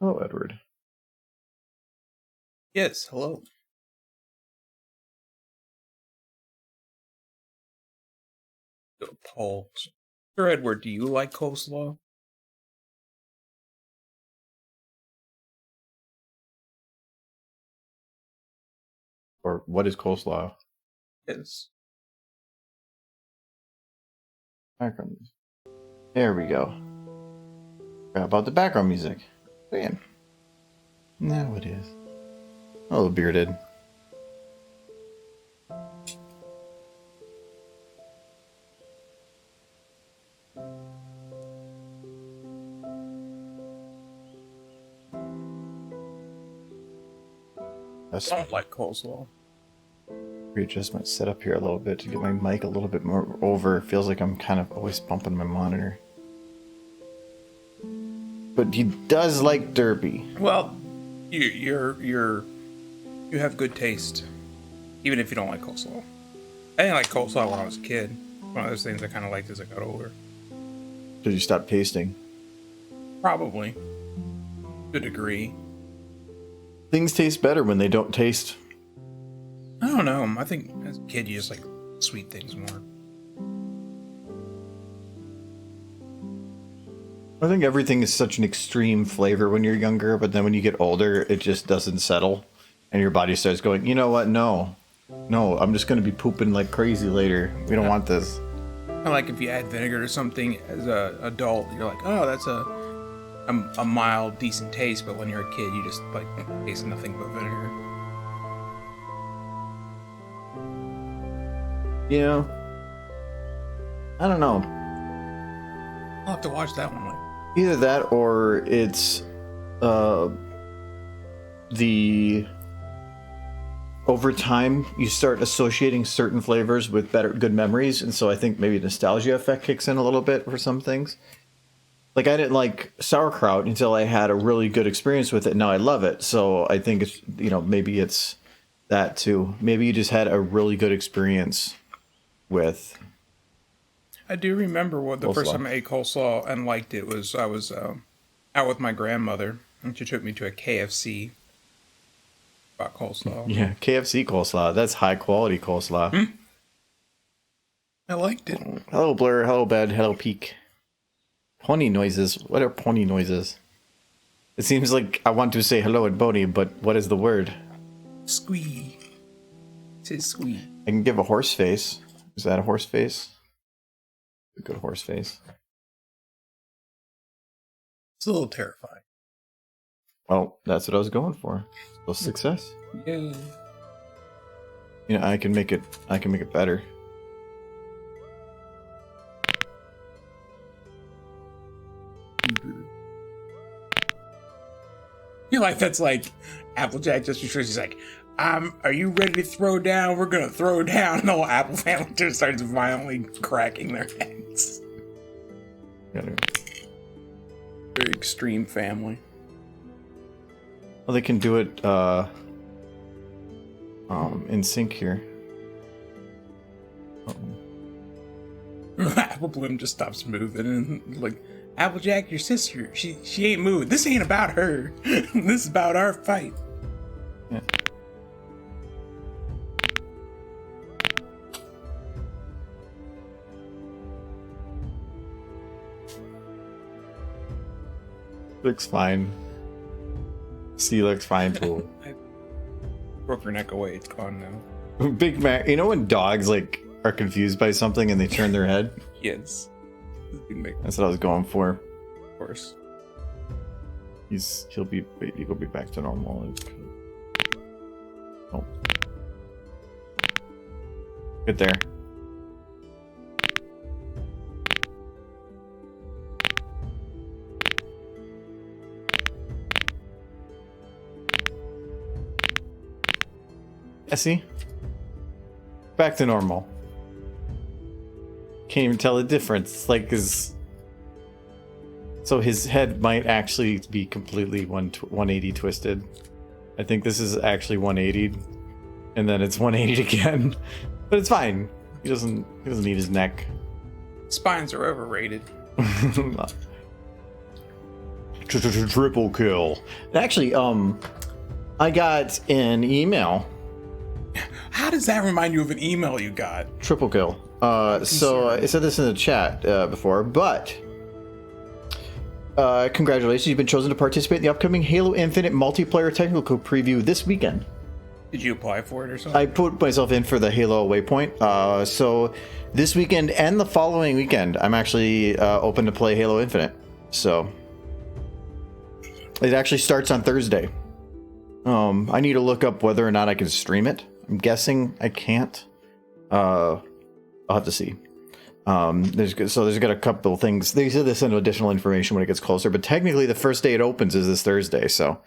Hello, Edward. Yes, hello. Paul. Sir Edward, do you like coleslaw? Or what is coleslaw? Yes. Background music. There we go. Forgot about the background music. Man. Now it is. Oh, bearded. I don't like coleslaw. Readjust my setup here a little bit to get my mic a little bit more over. It feels like I'm kind of always bumping my monitor. But he does like Derby. Well, you have good taste, even if you don't like coleslaw. I didn't like coleslaw when I was a kid. One of those things I kind of liked as I got older. Did you stop tasting? Probably, to a degree. Things taste better when they don't taste. I don't know. I think as a kid you just like sweet things more. I think everything is such an extreme flavor when you're younger, but then when you get older, it just doesn't settle. And your body starts going, you know what? No, I'm just going to be pooping like crazy later. We don't want this. Kind of like if you add vinegar to something as an adult, you're like, oh, that's a mild, decent taste. But when you're a kid, you just like taste nothing but vinegar. Yeah. I don't know. I'll have to watch that one later. Either that or it's the over time you start associating certain flavors with good memories, and so I think maybe nostalgia effect kicks in a little bit for some things. Like I didn't like sauerkraut until I had a really good experience with it, and now I love it. So I think it's, maybe it's that too. Maybe you just had a really good experience with. I do remember what the coleslaw. First time I ate coleslaw and liked it was I was out with my grandmother, and she took me to a KFC. About coleslaw. Yeah, KFC coleslaw. That's high quality coleslaw. I liked it. Hello, Blur. Hello, Bed. Hello, Peak. Pony noises. What are pony noises? It seems like I want to say hello and pony, but what is the word? Squee. It says squee. I can give a horse face. Is that a horse face? A good horse face. It's a little terrifying. Well, that's what I was going for. So success. Yeah. I can make it better. You like that's like Applejack just before she's like, are you ready to throw down? We're gonna throw down. And the whole Apple family just starts violently cracking their heads. Very extreme family. Well, they can do it in sync here. Apple Bloom just stops moving and like, Applejack, your sister, she ain't moving. This ain't about her. This is about our fight. Yeah. Looks fine. C looks fine too. I broke her neck away. It's gone now. Big Mac. You know when dogs are confused by something and they turn their head? Yes. Big Mac. That's what I was going for. Of course. He'll be back to normal. Oh. Good there. Yeah, see? Back to normal. Can't even tell the difference. Like so his head might actually be completely 180 twisted. I think this is actually 180, and then it's 180 again. But it's fine. He doesn't need his neck. Spines are overrated. Triple kill. Actually, I got an email. How does that remind you of an email you got? Triple kill. So I said this in the chat before, but congratulations, you've been chosen to participate in the upcoming Halo Infinite multiplayer technical preview this weekend. Did you apply for it or something? I put myself in for the Halo Waypoint. So this weekend and the following weekend, I'm actually open to play Halo Infinite. So it actually starts on Thursday. I need to look up whether or not I can stream it. I'm guessing I can't. I'll have to see. There's got a couple of things. They said they send additional information when it gets closer, but technically the first day it opens is this Thursday. So,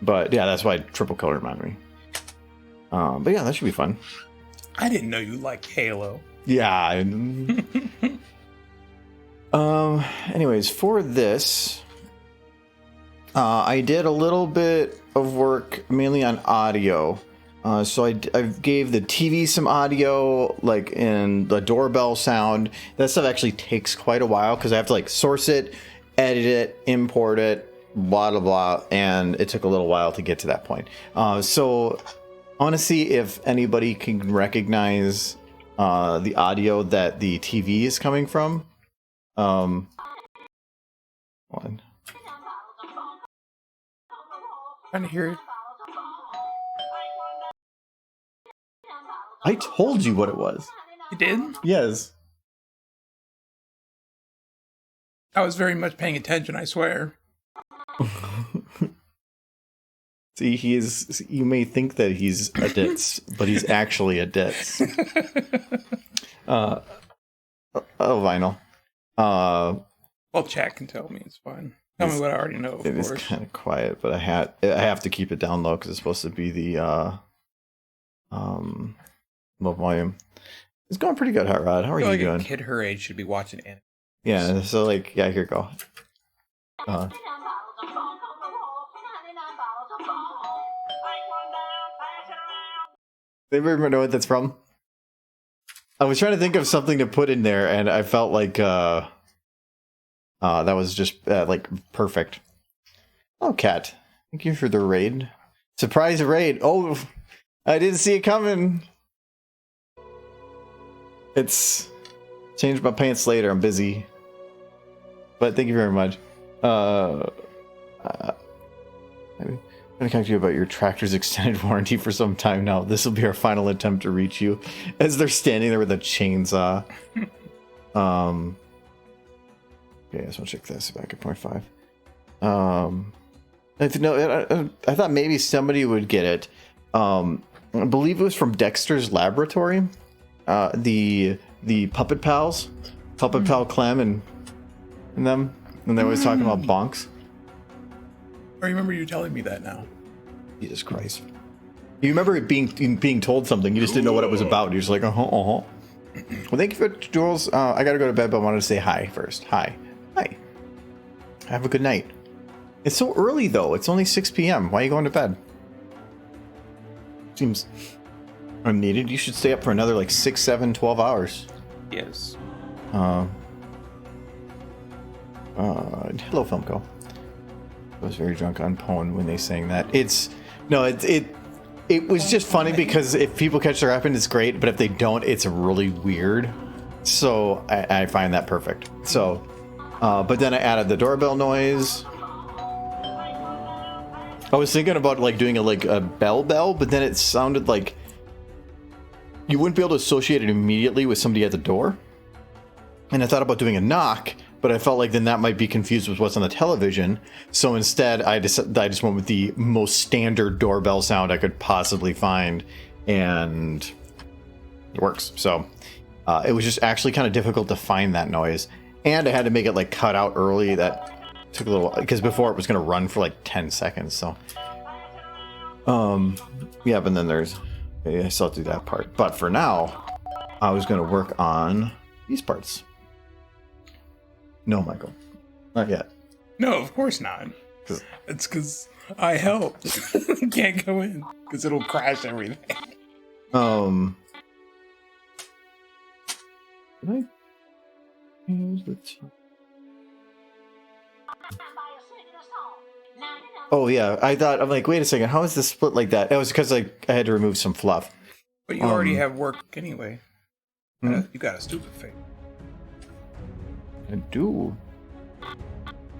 but yeah, that's why triple kill reminded me. But yeah, that should be fun. I didn't know you liked Halo. Yeah. Anyways, for this, I did a little bit of work mainly on audio. So I gave the TV some audio, like in the doorbell sound. That stuff actually takes quite a while because I have to like source it, edit it, import it, blah, blah, blah. And it took a little while to get to that point. So I want to see if anybody can recognize the audio that the TV is coming from. One. Trying to hear it. I told you what it was. You did? Yes. I was very much paying attention, I swear. See, he is. You may think that he's a ditz, but he's actually a ditz. Vinyl. Well, chat can tell me. It's fine. Tell me what I already know, of It course. is kind of quiet, but I have to keep it down low because it's supposed to be the low volume. It's going pretty good, Hot Rod. How are you doing? A kid her age should be watching anime. Yeah, so like, yeah, here you go. Anybody know what that's from? I was trying to think of something to put in there, and I felt like that was just like perfect. Oh, Cat, thank you for the raid. Surprise raid. Oh, I didn't see it coming. It's changed my pants later. I'm busy. But thank you very much. I'm going to talk to you about your tractor's extended warranty for some time now. This will be our final attempt to reach you. As they're standing there with a chainsaw. Okay, I just want to check this back at 0.5. I thought maybe somebody would get it. I believe it was from Dexter's Laboratory. The Puppet Pals. Puppet Pal Clem and them. And they always talking about bonks. I remember you telling me that now. Jesus Christ. You remember it being told something, you just didn't know what it was about. You're just like, Well, thank you for Jules. I gotta go to bed, but I wanted to say hi first. Hi. Hi. Have a good night. It's so early, though. It's only 6 p.m. Why are you going to bed? Seems unneeded. You should stay up for another, like, 6, 7, 12 hours. Yes. Hello, Filmco. I was very drunk on Pwn when they sang that. It was just funny because if people catch their weapon, it's great, but if they don't, it's really weird. So I find that perfect. So, but then I added the doorbell noise. I was thinking about like doing a bell, but then it sounded like you wouldn't be able to associate it immediately with somebody at the door. And I thought about doing a knock, but I felt like then that might be confused with what's on the television. So instead, I just went with the most standard doorbell sound I could possibly find, and it works. So it was just actually kind of difficult to find that noise, and I had to make it like cut out early. That took a little, because before it was going to run for like 10 seconds. So yeah, but then I still have to do that part. But for now, I was going to work on these parts. No, Michael. Not yet. No, of course not. It's because I helped. Can't go in because it'll crash everything. Did I change the Oh yeah, I'm like, wait a second, how is this split like that? It was because I had to remove some fluff. But you already have work anyway. Hmm? You got a stupid face. I do.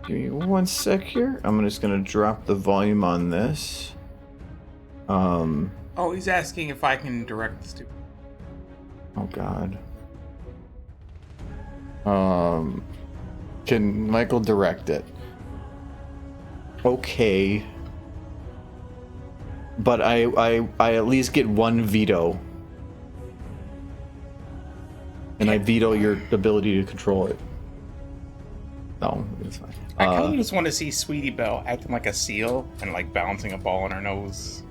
Give me 1 sec here. I'm just gonna drop the volume on this. Oh, he's asking if I can direct the stupid. Oh god. Can Michael direct it? Okay. But I at least get 1 veto. And I veto your ability to control it. No, it's fine. I kind of just want to see Sweetie Belle acting like a seal and like bouncing a ball on her nose.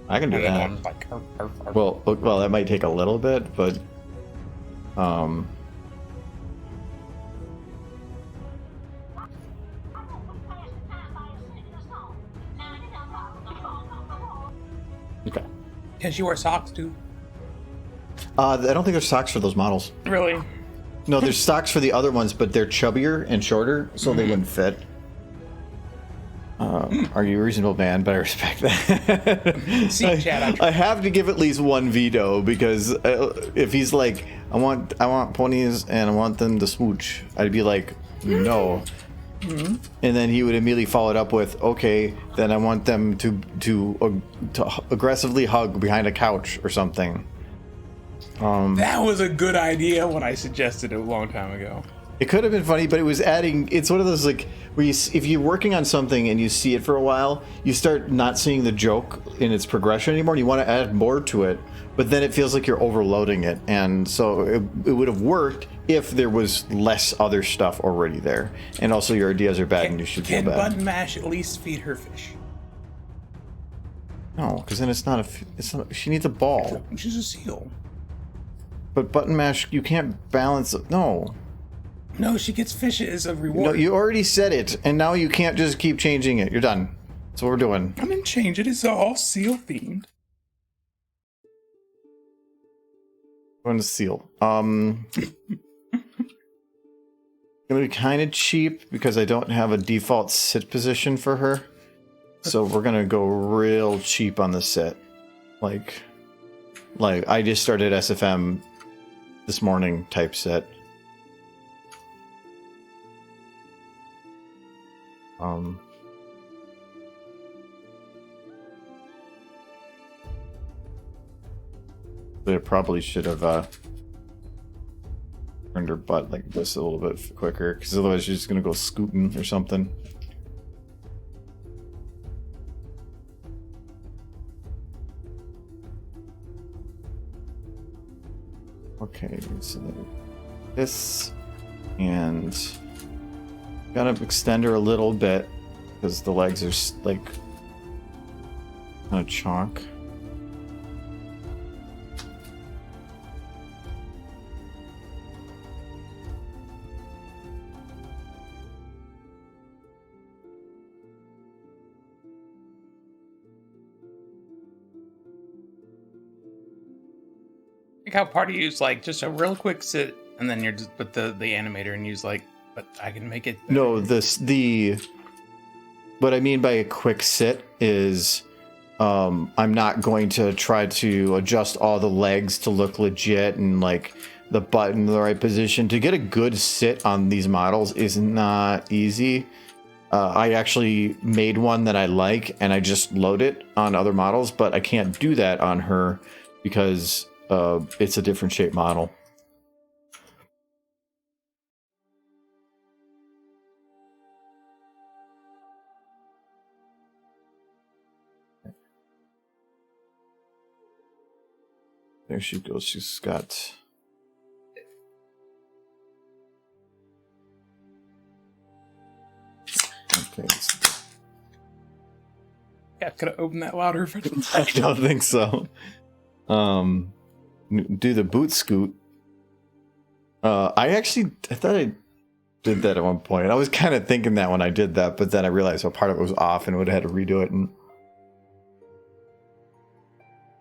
I can do And that. then one like arf, arf, arf. Well, that might take a little bit, but okay. Can she wear socks too? I don't think there's socks for those models. Really? No, there's socks for the other ones, but they're chubbier and shorter, so they wouldn't fit. Are you a reasonable man? But I respect that. See, Chad, I have to give at least 1 veto because if he's like, I want ponies and I want them to smooch, I'd be like, no. And then he would immediately follow it up with, okay, then I want them to aggressively hug behind a couch or something. that was a good idea when I suggested it a long time ago. It could have been funny, but it was adding. It's one of those like where if you're working on something and you see it for a while, you start not seeing the joke in its progression anymore. And you want to add more to it, but then it feels like you're overloading it, and so it would have worked if there was less other stuff already there. And also, your ideas are bad, and you should feel Can bad. Button Mash at least feed her fish? No, because then it's not. She needs a ball. She's a seal. But Button Mash, you can't balance. No. No, she gets fish as a reward. No, you already said it, and now you can't just keep changing it. You're done. That's what we're doing. I didn't change it. It's all seal themed. Going to seal. Gonna be kind of cheap because I don't have a default sit position for her. So we're gonna go real cheap on the sit. Like I just started SFM this morning type sit. They probably should have turned her butt like this a little bit quicker, because otherwise she's just gonna go scooting or something. Okay, so this, and gotta extend her a little bit because the legs are like kind of chalk. Like how part of you's like just a real quick sit, and then you're just with the animator, and you's like, but I can make it better. No, what I mean by a quick sit is I'm not going to try to adjust all the legs to look legit and like the butt in the right position. To get a good sit on these models is not easy. I actually made one that I like and I just load it on other models, but I can't do that on her because it's a different shape model. There she goes. She's got. Okay. Yeah, could have opened that louder if I didn't. I don't think so. Do the boot scoot. I thought I did that at one point. I was kind of thinking that when I did that, but then I realized part of it was off and would have had to redo it. And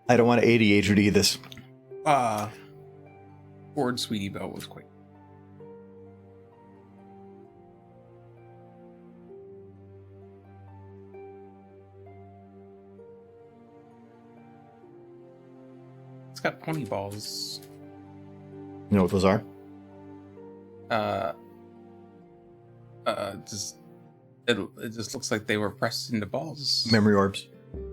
I don't want to ADHD this. Ford Sweetie Belle was quite. It's got pony balls. You know what those are? Just it just looks like they were pressed into balls. Memory orbs.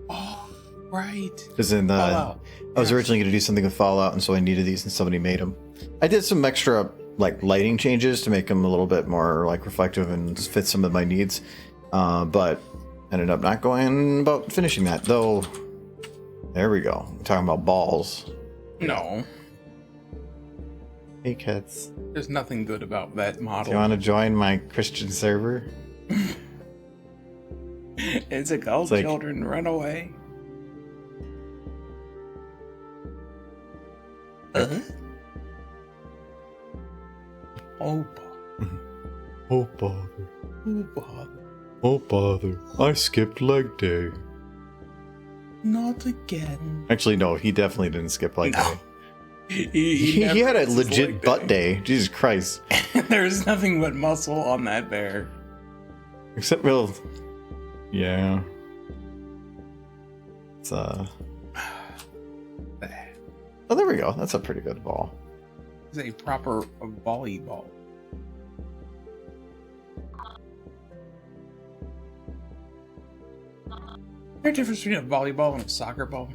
Oh, right. Because in the, Fallout. I was originally going to do something with Fallout, and so I needed these, and somebody made them. I did some extra like lighting changes to make them a little bit more like reflective and fit some of my needs, but ended up not going about finishing that. Though, there we go. I'm talking about balls. No, Hey, kids. there's nothing good about that Do model. you want to join my Christian server? It's like, oh, It's like- children, run away. Oh, Oh, bother. oh, bother. Oh, bother. I skipped leg day. Not again. Actually, no, he definitely didn't skip leg No. day. He He had a never misses legit leg butt day. Jesus Christ. There's nothing but muscle on that bear. Except, well, yeah. It's, oh, there we go. That's a pretty good ball. It's a proper volleyball. Is there a difference between a volleyball and a soccer ball?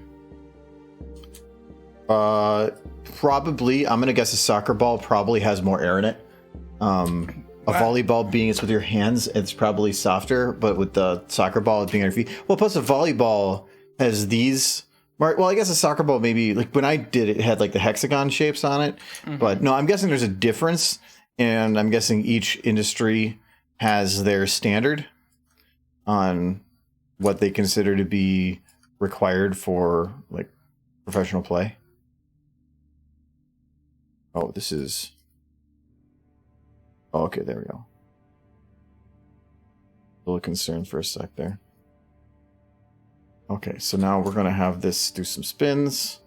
Probably. I'm gonna guess a soccer ball probably has more air in it. A Wow. volleyball, being it's with your hands, it's probably softer, but with the soccer ball, it's being on your feet. Well, plus a volleyball has these. Well, I guess a soccer ball maybe, like when I did it, it had like the hexagon shapes on it. But no, I'm guessing there's a difference, and I'm guessing each industry has their standard on what they consider to be required for like professional play. Oh, this is. Oh, okay, there we go. A little concerned for a sec there. Okay, so now we're going to have this do some spins.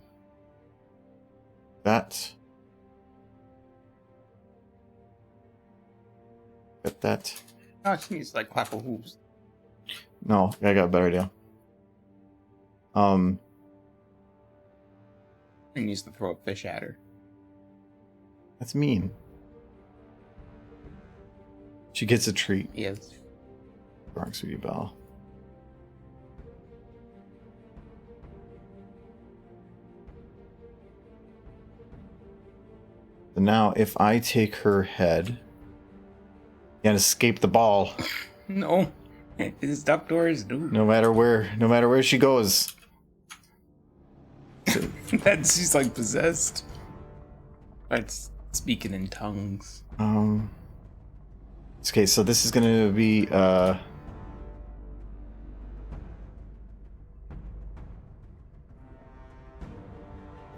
That. Get that. No, I think it's like clapper hoops. No, I got a better idea. He needs to throw a fish at her. That's mean. She gets a treat. Yes. Wrong, Sweetie Belle. So now, if I take her head and escape the ball, No. His duck doors do. no matter where she goes. That she's like possessed. That's speaking in tongues. Okay, so this is gonna be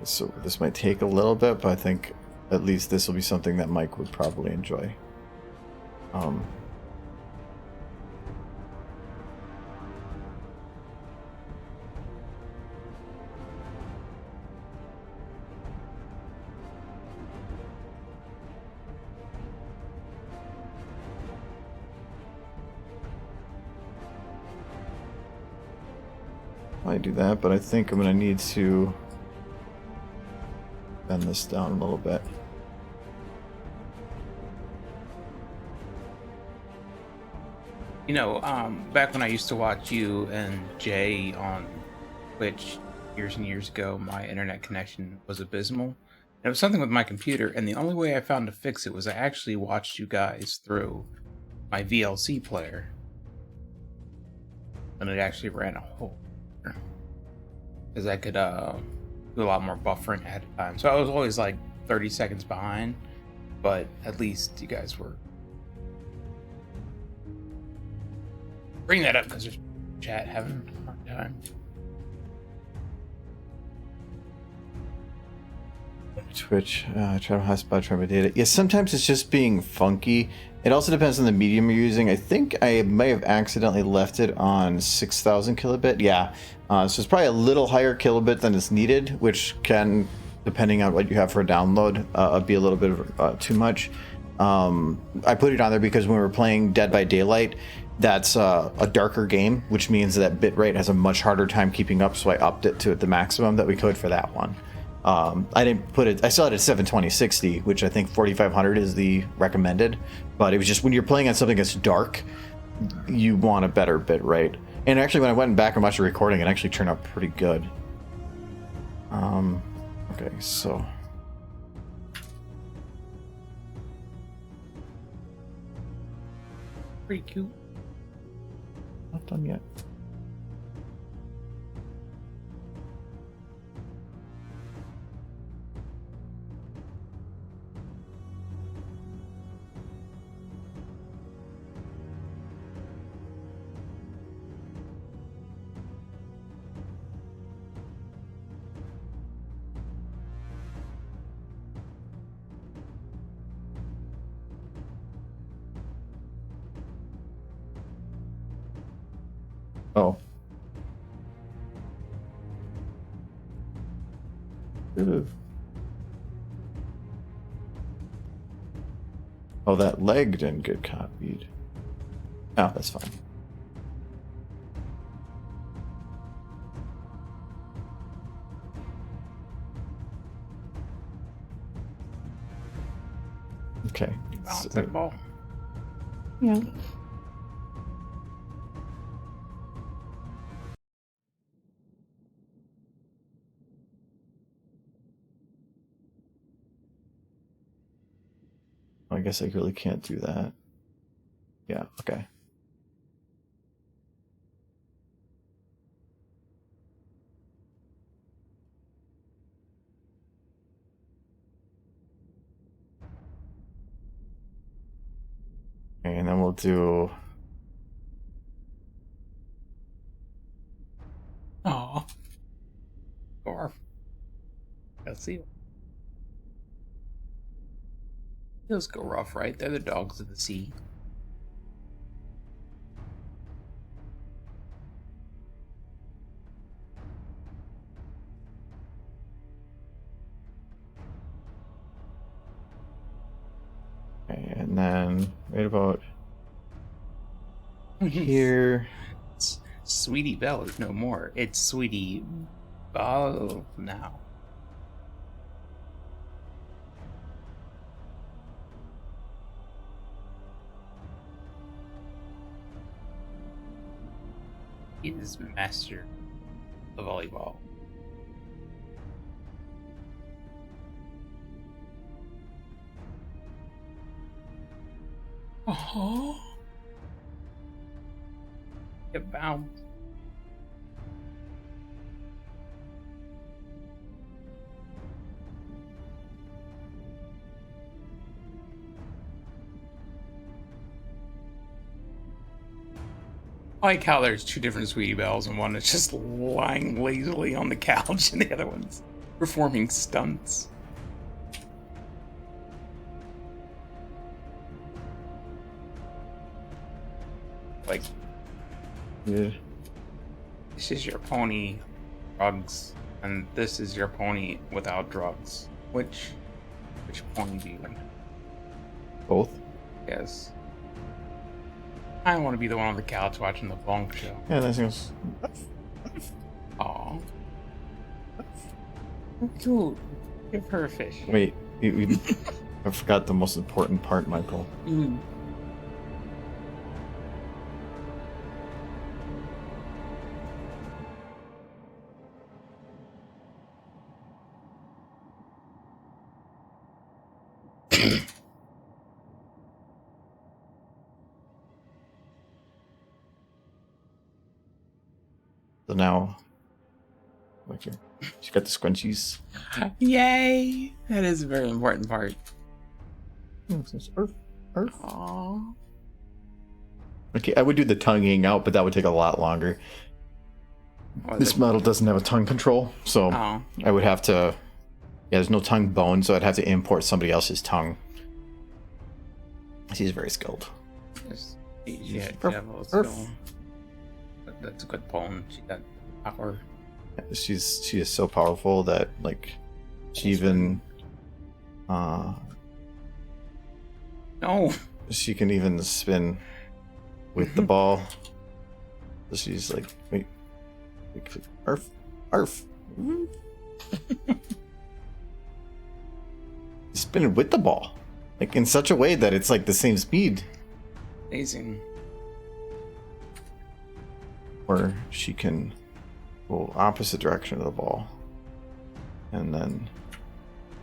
so this might take a little bit, but I think at least this will be something that Mike would probably enjoy. I do that, but I think I'm gonna need to bend this down a little bit. You know, back when I used to watch you and Jay on Twitch years and years ago, my internet connection was abysmal. And it was something with my computer, and the only way I found to fix it was I actually watched you guys through my VLC player. And it actually ran a whole because I could do a lot more buffering ahead of time. So I was always like 30 seconds behind, but at least you guys were. Bring that up because there's chat having a hard time. Twitch, try to hotspot, try my data. Yeah, sometimes it's just being funky. It also depends on the medium you're using. I think I may have accidentally left it on 6,000 kilobit. Yeah, so it's probably a little higher kilobit than is needed, which can, depending on what you have for a download, be a little bit of too much. I put it on there because when we were playing Dead by Daylight, that's a darker game, which means that bitrate has a much harder time keeping up, so I upped it to the maximum that we could for that one. I didn't put it. I still had it 720/60, which I think 4500 is the recommended. But it was just when you're playing on something that's dark, you want a better bit rate. And actually, when I went back and watched the recording, it actually turned out pretty good. Okay, so. Pretty cute. Not done yet. Oh. Ooh. Oh, that leg didn't get copied. Oh, that's fine. Okay. Bounce that ball. Yeah. I guess I really can't do that. Yeah, okay. Okay, and then we'll do... Aw. Or let's see. Those go rough, right? They're the dogs of the sea. Okay, and then right about here. Sweetie Belle is no more. It's Sweetie Belle now. He is master of volleyball. Oh. Get bound. I like how there's two different Sweetie Bells, and one is just lying lazily on the couch, and the other one's performing stunts. Like, Yeah. this is your pony, drugs, and this is your pony without drugs. Which pony do you like? Both? Yes. I want to be the one on the couch watching the Bonk show. Yeah, that seems... Aw. Dude, give her a fish. Wait, I forgot the most important part, Michael. Mm. So now... Look here. She got the scrunchies. Yay! That is a very important part. Earth. Aww. Okay, I would do the tonguing out, but that would take a lot longer. This model doesn't have a tongue control, so I would have to... Yeah, there's no tongue bone, so I'd have to import somebody else's tongue. She's very skilled. Yeah, skill. That's a good bone. She got power. She is so powerful that like she even No. She can even spin with the ball. So she's like, wait, arf. spinning with the ball, like in such a way that it's like the same speed. Amazing. Where she can go opposite direction of the ball, and then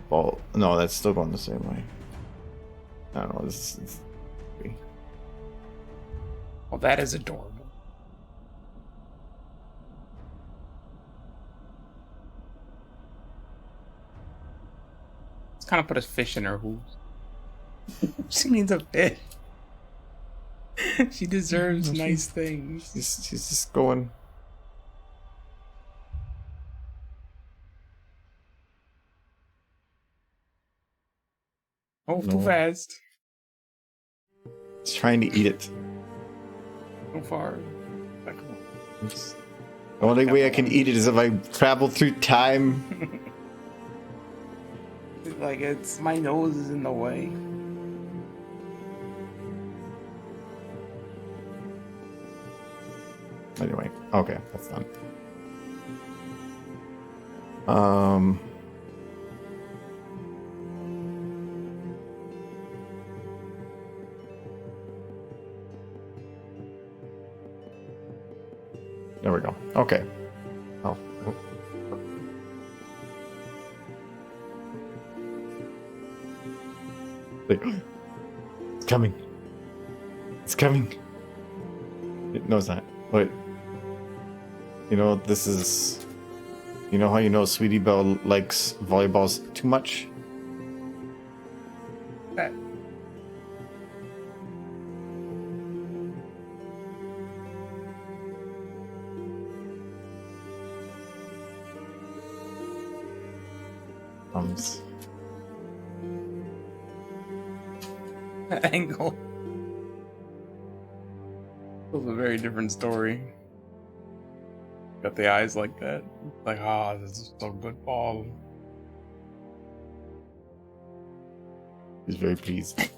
ball. No, that's still going the same way. I don't know. This is. Well, that is adorable. Let's kind of put a fish in her hooves. She needs a fish. She deserves nice things. She's just going. Oh, too fast. She's trying to eat it. So far. The only way I can eat it is if I travel through time. Like, it's my nose is in the way. Anyway, okay, that's done. There we go. Okay. Oh. Wait. It's coming. It's coming. It knows that. Wait. You know, this is... You know how you know Sweetie Belle likes volleyballs too much? That. That angle. It was a very different story. Got the eyes like that. Like, ah, this is so good ball. He's very pleased.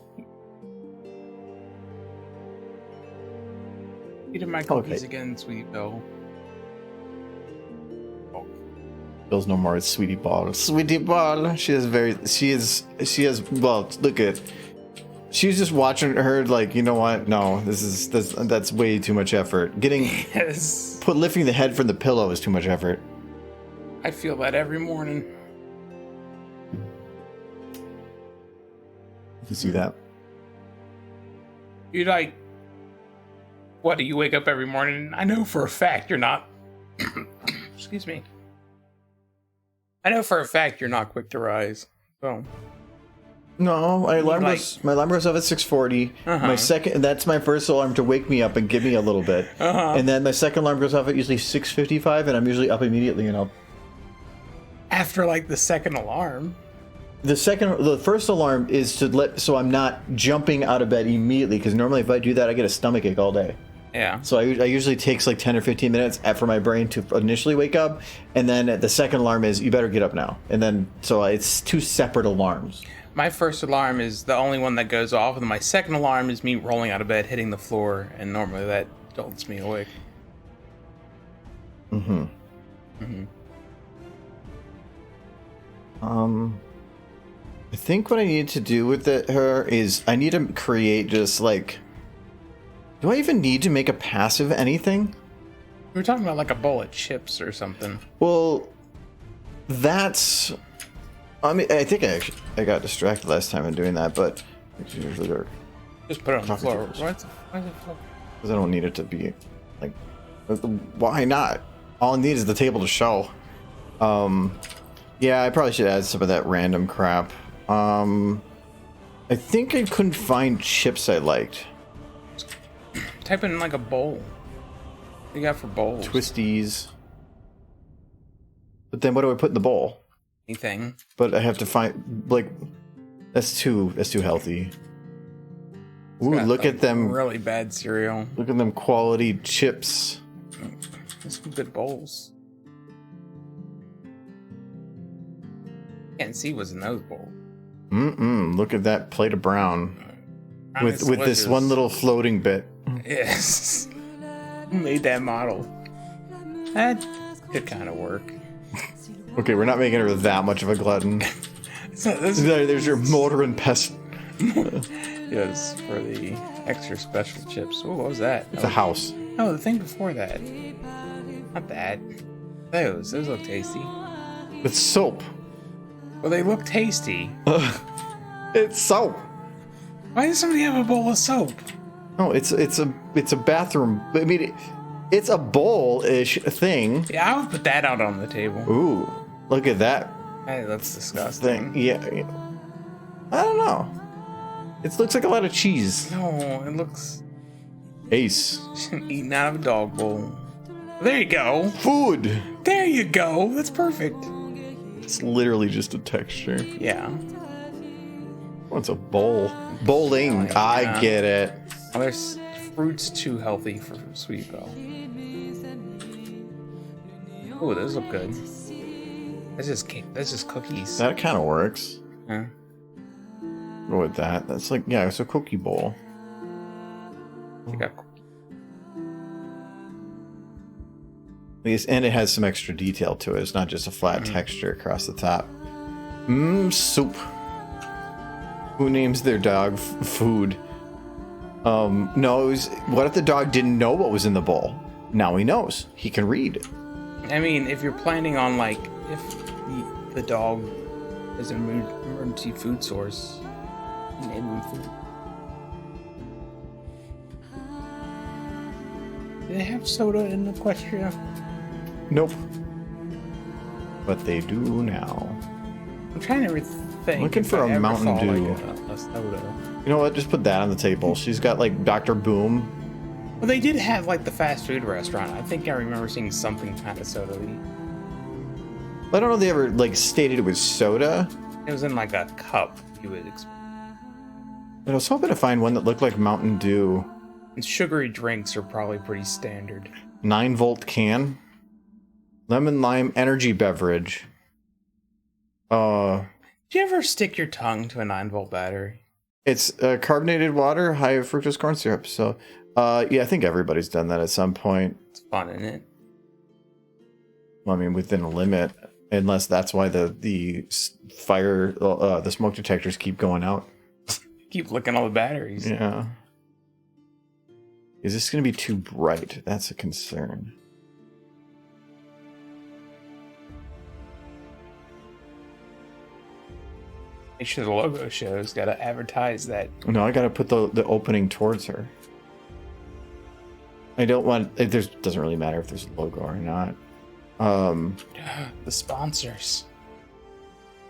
Eating my cookies again, Sweetie Belle. Oh. Bill's no more. It's Sweetie Ball. Sweetie Ball. She has. Well, look at. She's just watching her like, you know what? No, that's way too much effort. Yes. Lifting the head from the pillow is too much effort. I feel that every morning. You see that? You're like, what? Do you wake up every morning? I know for a fact you're not. Excuse me. I know for a fact you're not quick to rise. So. No, my alarm goes off at 6:40. My second, that's my first alarm to wake me up and give me a little bit. And then my second alarm goes off at usually 6:55, and I'm usually up immediately. And I'll. After like the second alarm. The first alarm is so I'm not jumping out of bed immediately, because normally if I do that, I get a stomachache all day. Yeah. So I usually takes like 10 or 15 minutes for my brain to initially wake up, and then the second alarm is you better get up now, and then so it's two separate alarms. My first alarm is the only one that goes off, and my second alarm is me rolling out of bed, hitting the floor, and normally that jolts me awake. I think what I need to do with her is I need to create just like... Do I even need to make a passive anything? We were talking about like a bowl of chips or something. Well, that's... I mean, I think I got distracted last time in doing that, but it's usually dark. Just put it on the floor. Why is it floor? Because I don't need it to be like... Why not? All I need is the table to show. Yeah, I probably should add some of that random crap. I think I couldn't find chips I liked. Type in like a bowl. What do you got for bowls? Twisties. But then what do I put in the bowl? Anything. But I have to find like that's too healthy. Ooh, look at them. Really bad cereal. Look at them quality chips. There's some good bowls. Can't see what's in those bowls. Look at that plate of brown. With this one little floating bit. Yes. Who made that model? That could kind of work. Okay, we're not making her that much of a glutton. There's your mortar and pestle. Yes, for the extra special chips. Oh, what was that? It's a house. Oh, the thing before that. Not that. Those look tasty. It's soap. Well, they look tasty. It's soap. Why does somebody have a bowl of soap? No, it's a bathroom. I mean, it's a bowl-ish thing. Yeah, I would put that out on the table. Ooh, look at that Hey, that's disgusting. thing. Yeah, I don't know. It looks like a lot of cheese. No, it looks Ace. eaten out of a dog bowl. There you go. Food. There you go. That's perfect. It's literally just a texture. Yeah. What's a bowl? Bowling. Yeah. I get it. Well, there's fruits too healthy for Sweet Belle. Oh, those look good. That's just cake. That's just cookies. That kind of works. Huh? Go with that. That's like, yeah, it's a cookie bowl. You got And it has some extra detail to it. It's not just a flat texture across the top. Soup. Who names their dog food? No, it was, what if the dog didn't know what was in the bowl? Now he knows. He can read. I mean, if you're planning on, like, if the dog is an emergency food source, name him food. Do they have soda in Equestria? Nope. But they do now. I'm trying to think. Looking if for I a ever Mountain saw, Dew. like, a soda. You know what? Just put that on the table. She's got like Dr. Boom. Well, they did have, like, the fast food restaurant. I think I remember seeing something kind of soda-y. I don't know if they ever like stated it was soda. It was in, like, a cup, you would expect. But I was hoping to find one that looked like Mountain Dew. And sugary drinks are probably pretty standard. 9-volt can. Lemon lime energy beverage. Do you ever stick your tongue to a 9-volt battery? It's carbonated water, high fructose corn syrup. So, yeah, I think everybody's done that at some point. It's fun, isn't it? Well, I mean, within a limit, unless that's why the fire, the smoke detectors keep going out. Keep looking all the batteries. Yeah. Is this going to be too bright? That's a concern. Make sure the logo shows. Got to advertise that. No, I got to put the opening towards her. I don't want. It doesn't really matter if there's a logo or not. The sponsors.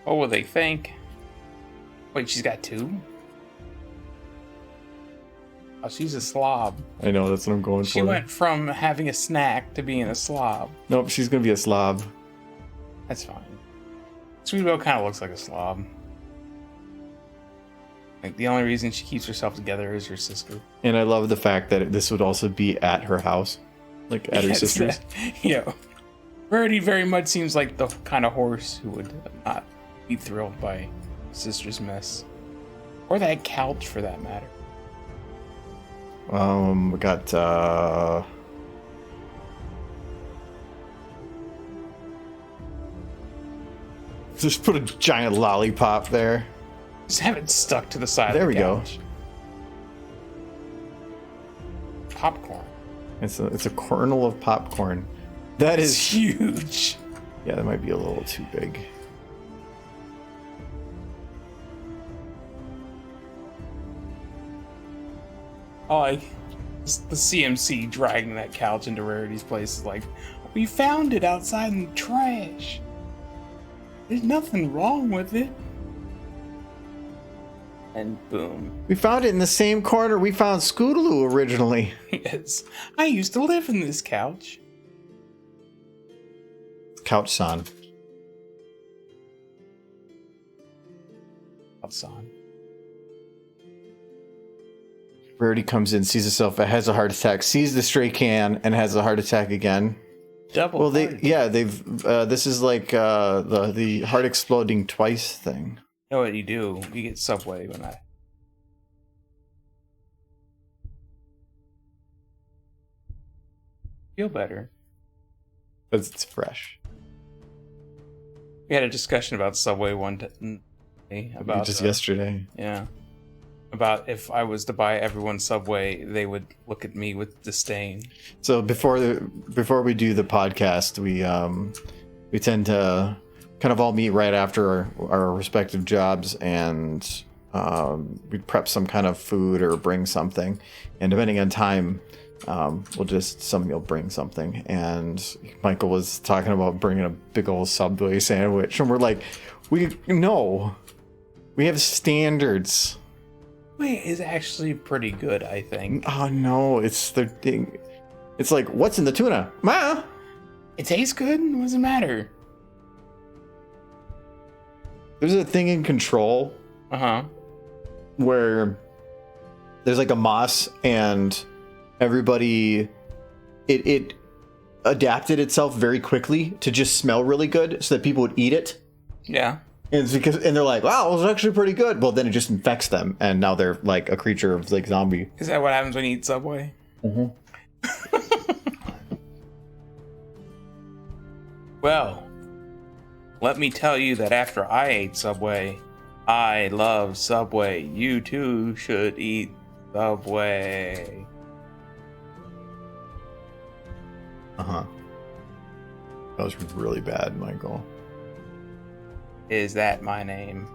What will they think? Wait, she's got two? Oh, she's a slob. I know, that's what I'm going for. She went from having a snack to being a slob. Nope, she's going to be a slob. That's fine. Sweet Belle kind of looks like a slob. Like, the only reason she keeps herself together is her sister. And I love the fact that this would also be at her house. Like, at her sister's. Yeah. Verity very much seems like the kind of horse who would not be thrilled by sister's mess. Or that couch, for that matter. We got, just put a giant lollipop there. Just have it stuck to the side There of the we go. couch. Popcorn. It's a kernel of popcorn. That It's is huge. Yeah, that might be a little too big. Oh, like the CMC dragging that couch into Rarity's place is like, we found it outside in the trash. There's nothing wrong with it. And boom. We found it in the same corner we found Scootaloo originally. Yes. I used to live in this couch. Couch-san. Outside. Rarity comes in, sees herself, has a heart attack, sees the stray can, and has a heart attack again. Double. Well, they've. This is like the heart exploding twice thing. You know what you do? You get Subway when I. Feel better. Because it's fresh. We had a discussion about Subway about just yesterday. Yeah. About if I was to buy everyone's Subway, they would look at me with disdain. So before we do the podcast, we tend to kind of all meet right after our respective jobs, and we prep some kind of food or bring something, and depending on time, somebody will bring something. And Michael was talking about bringing a big old Subway sandwich, and we're like, we have standards. Wait, is actually pretty good, I think. Oh no, it's the thing. It's like, what's in the tuna? Ma! It tastes good? What does it matter? There's a thing in Control. Uh-huh. Where there's like a moss, and everybody it adapted itself very quickly to just smell really good so that people would eat it. Yeah. And it's because, and they're like, wow, it was actually pretty good. Well, then it just infects them, and now they're like a creature of like zombie. Is that what happens when you eat Subway? Mm-hmm. Well, let me tell you that after I ate Subway, I love Subway. You too should eat Subway. Uh-huh. That was really bad, Michael. Is that my name?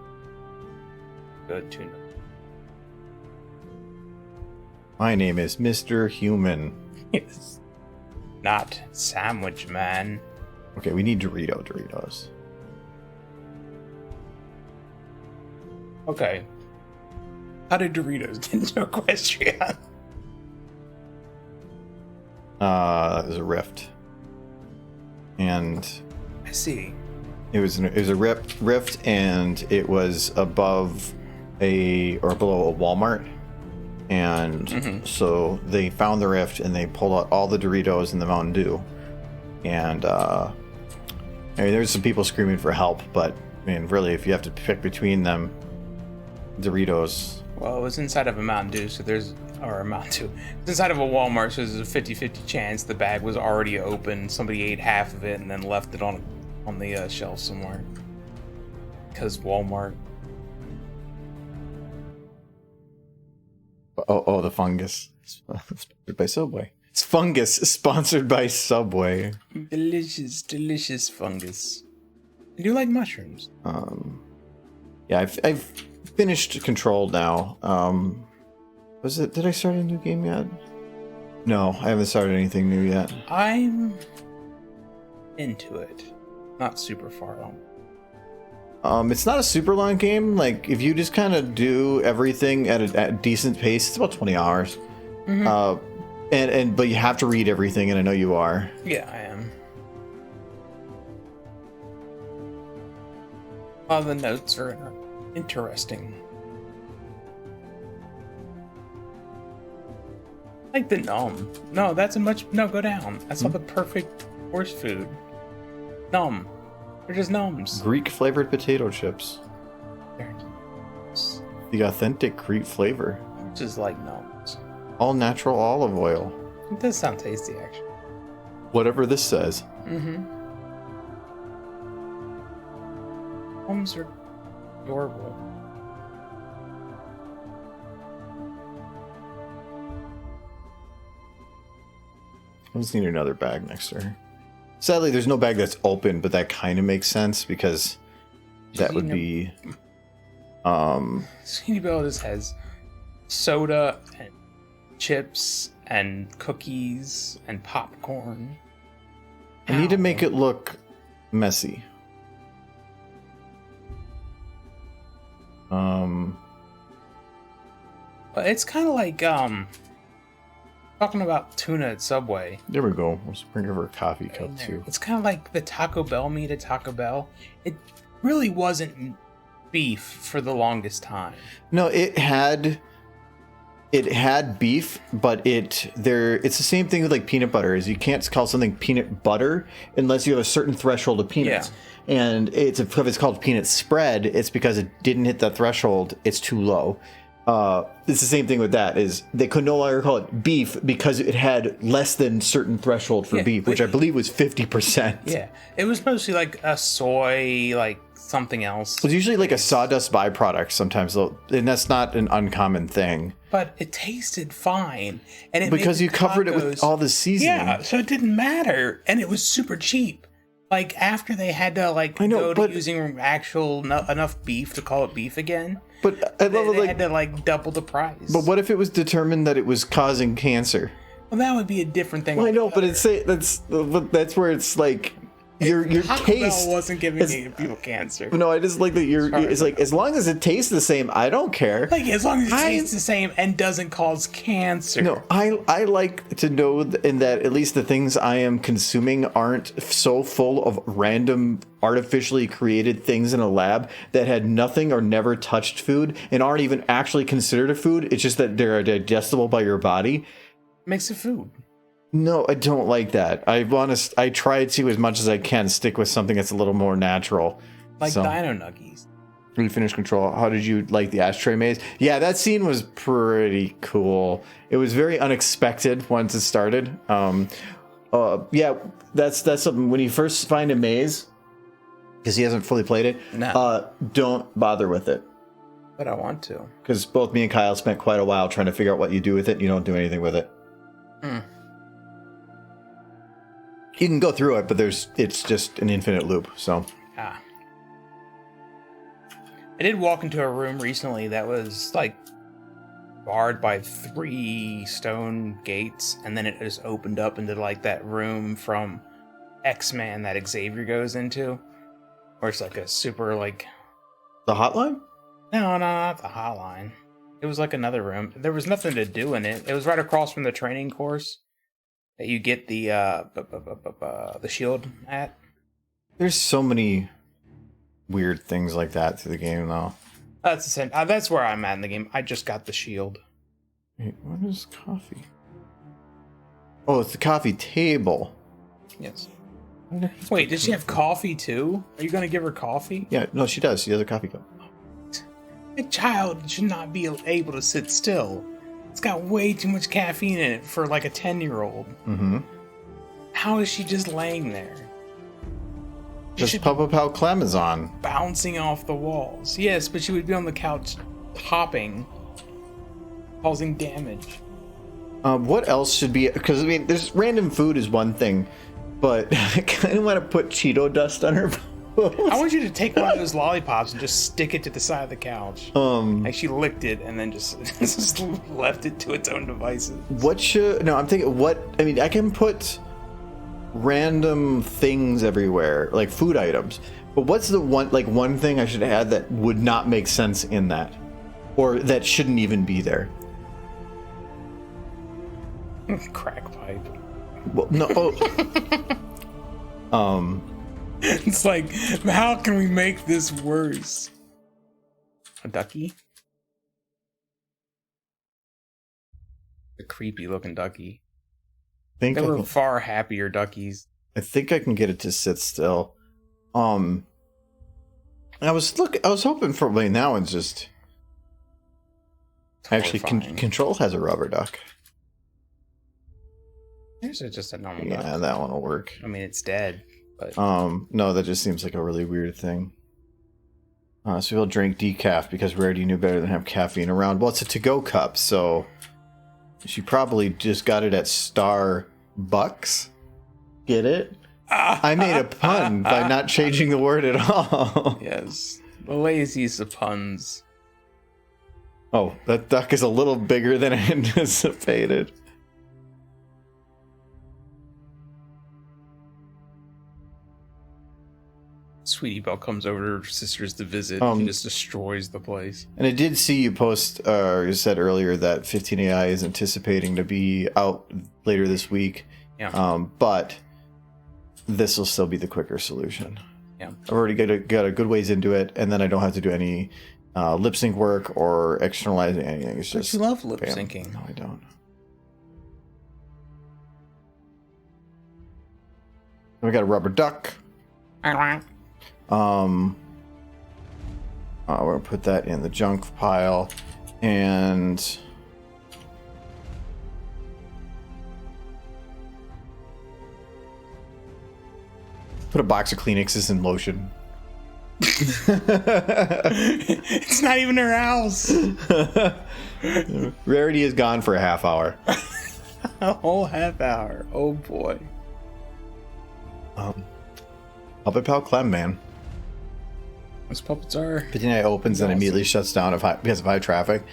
Good to know. My name is Mr. Human. Yes. Not Sandwich Man. Okay, we need Doritos. Okay. How did Doritos get into Equestria? There's a rift. And I see. it was a rift, and it was above below a Walmart. And so they found the rift, and they pulled out all the Doritos and the Mountain Dew. And I mean, there's some people screaming for help, but I mean, really, if you have to pick between them, Doritos. Well, it was inside of a Mountain Dew, so there's... Or a Mountain Dew. It's inside of a Walmart, so there's a 50-50 chance the bag was already open. Somebody ate half of it and then left it on the shelf somewhere. Because Walmart. Oh, the fungus. Sponsored by Subway. It's fungus sponsored by Subway. Delicious, delicious fungus. I do like mushrooms. Yeah, I've finished Control now. Did I start a new game yet? No, I haven't started anything new yet. I'm into it. Not super far along. It's not a super long game. Like, if you just kind of do everything at a decent pace, it's about 20 hours. Mm-hmm. But you have to read everything, and I know you are. Yeah, I am. All the notes are interesting. Like the gnome. No, that's go down. That's not the perfect horse food. Gnome. They're just gnomes. Greek flavored potato chips. They're gnomes. The authentic Greek flavor. Just like gnomes. All natural olive oil. It does sound tasty, actually. Whatever this says. Mm-hmm. Gnomes are adorable. I just need another bag next to her. Sadly, there's no bag that's open, but that kind of makes sense because that would be... Skinny Bell just has soda and chips and cookies and popcorn. I need to make it look messy. But it's kind of like, talking about tuna at Subway. There we go. Let's bring over a coffee cup too. It's kind of like the Taco Bell meat at Taco Bell. It really wasn't beef for the longest time. No, it had beef, but it's the same thing with like peanut butter. Is you can't call something peanut butter unless you have a certain threshold of peanuts. Yeah. And if it's called peanut spread, it's because it didn't hit that threshold. It's too low. It's the same thing with that. Is they could no longer call it beef because it had less than certain threshold for beef, which I believe was 50%. Yeah, it was mostly like a soy, like something else. It was usually like a sawdust byproduct sometimes, though, and that's not an uncommon thing. But it tasted fine, and because you covered it with all the seasoning. Yeah, so it didn't matter, and it was super cheap. Like after they had to go to using enough beef to call it beef again. But I love they had to double the price. But what if it was determined that it was causing cancer? Well, that would be a different thing. Well, I know, but that's where it's like your Taco taste Bell wasn't giving people cancer. No, I just like that it's like as long as it tastes the same, I don't care. Like as long as it tastes the same and doesn't cause cancer. No, I like to know in that at least the things I am consuming aren't so full of random artificially created things in a lab that had nothing or never touched food and aren't even actually considered a food. It's just that they're digestible by your body. Makes it food. No, I don't like that. I try to, as much as I can, stick with something that's a little more natural. Like Dino Nuggies. When you finish Control, how did you like the ashtray maze? Yeah, that scene was pretty cool. It was very unexpected once it started. Yeah, that's something. When you first find a maze, because he hasn't fully played it, don't bother with it. But I want to. Because both me and Kyle spent quite a while trying to figure out what you do with it. You don't do anything with it. You can go through it, but it's just an infinite loop. So. I did walk into a room recently that was like barred by 3 stone gates, and then it just opened up into like that room from X-Men that Xavier goes into, where it's like a super like the hotline. No, not the hotline. It was like another room. There was nothing to do in it. It was right across from the training course that you get the shield at. There's so many weird things like that to the game, though. That's the same. That's where I'm at in the game. I just got the shield. Wait, what is coffee? Oh, it's the coffee table. Yes. Wait, does she have coffee too? Are you going to give her coffee? Yeah, no, she does. She has a coffee cup. A child should not be able to sit still. It's got way too much caffeine in it for like a 10-year-old. Mm-hmm. How is she just laying there? Just Papa Pal Clem is on. Bouncing off the walls. Yes, but she would be on the couch hopping, causing damage. What else should be... Because, I mean, there's random food is one thing, but I kind of want to put Cheeto dust on her bones. I want you to take one of those lollipops and just stick it to the side of the couch. Like she licked it and then just left it to its own devices. I'm thinking I can put random things everywhere, like food items. But what's the one thing I should add that would not make sense in that? Or that shouldn't even be there? Crack pipe. Well, no. It's like, how can we make this worse? A ducky? A creepy looking ducky. They were far happier duckies. I think I can get it to sit still. I was hoping for now it's just actually Control has a rubber duck. There's just a normal duck. Yeah, that one will work. I mean, it's dead. But no, that just seems like a really weird thing. So we'll drink decaf because Rarity knew better than have caffeine around. Well, it's a to-go cup, so she probably just got it at Starbucks. Get it? I made a pun by not changing the word at all. Yes, the laziest of puns. Oh, that duck is a little bigger than I anticipated. Sweetie Belle comes over to her sisters to visit and just destroys the place. And I did see you post, you said earlier that 15AI is anticipating to be out later this week. Yeah. But this will still be the quicker solution. Yeah. I've already got a good ways into it, and then I don't have to do any lip sync work or externalizing anything. It's just. But you love lip syncing. No, I don't. We got a rubber duck. We're gonna put that in the junk pile. And put a box of Kleenexes in lotion. It's not even her house. Rarity is gone for a half hour. A whole half hour. Oh boy. Puppet Pal Clem, man. Those puppets are 59 opens and immediately shuts down because of high traffic.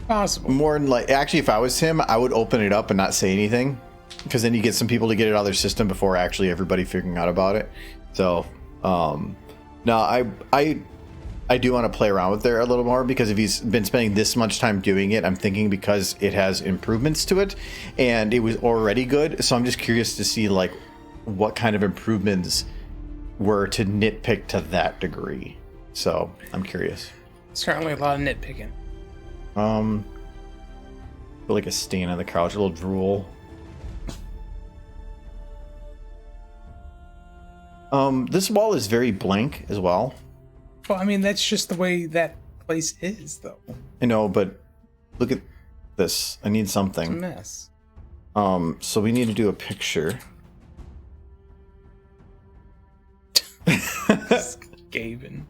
possible. More than like, actually, if I was him, I would open it up and not say anything, because then you get some people to get it out of their system before actually everybody figuring out about it. So, no, I do want to play around with there a little more, because if he's been spending this much time doing it, I'm thinking because it has improvements to it and it was already good. So I'm just curious to see like what kind of improvements were to nitpick to that degree. So I'm curious. Certainly a lot of nitpicking. Feel like a stain on the couch, a little drool. This wall is very blank as well. Well, I mean, that's just the way that place is, though. I know, but look at this. I need It's a something. mess. So we need to do a picture. Gavin.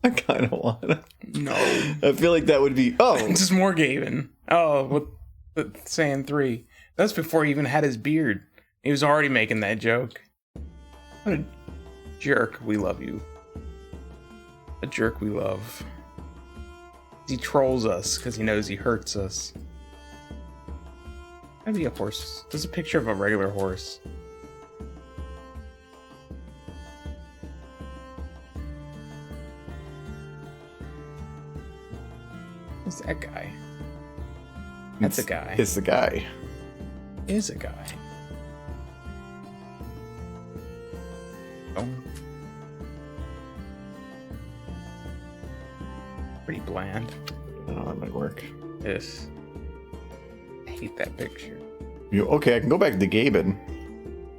I kind of want to. No. I feel like that would be. Oh, This is more Gavin. Oh, with the saying 3. That's before he even had his beard. He was already making that joke. What a jerk. We love you. A jerk we love. He trolls us because he knows he hurts us. That'd be a horse. There's a picture of a regular horse. Who's that guy? That's a guy. It's the guy. Is a guy. Oh. Pretty bland. I don't know, that might work. Yes. I hate that picture. Okay, I can go back to Gaben.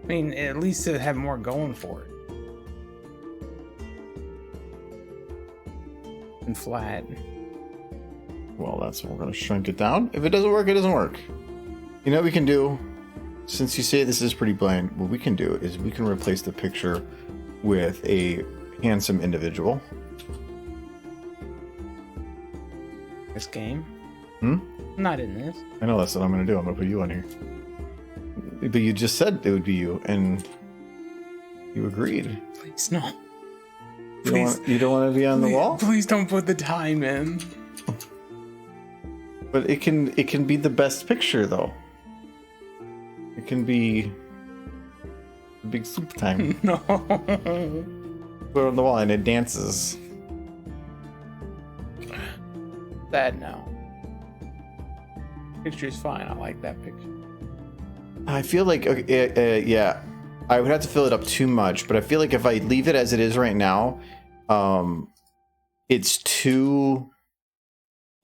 I mean, at least it had more going for it. And flat. Well, that's what we're going to shrink it down. If it doesn't work, it doesn't work. You know what we can do? Since you say this is pretty bland, what we can do is we can replace the picture with a handsome individual. This game? Hmm? Not in this. I know that's what I'm going to do. I'm going to put you on here. But you just said it would be you, and you agreed. Please, no. You don't want to be on the wall? Please don't put the time in. But it can be the best picture, though. It can be the big soup time. No. Put it on the wall and it dances. That no. Picture's fine. I like that picture. I feel like, yeah, I would have to fill it up too much, but I feel like if I leave it as it is right now, it's too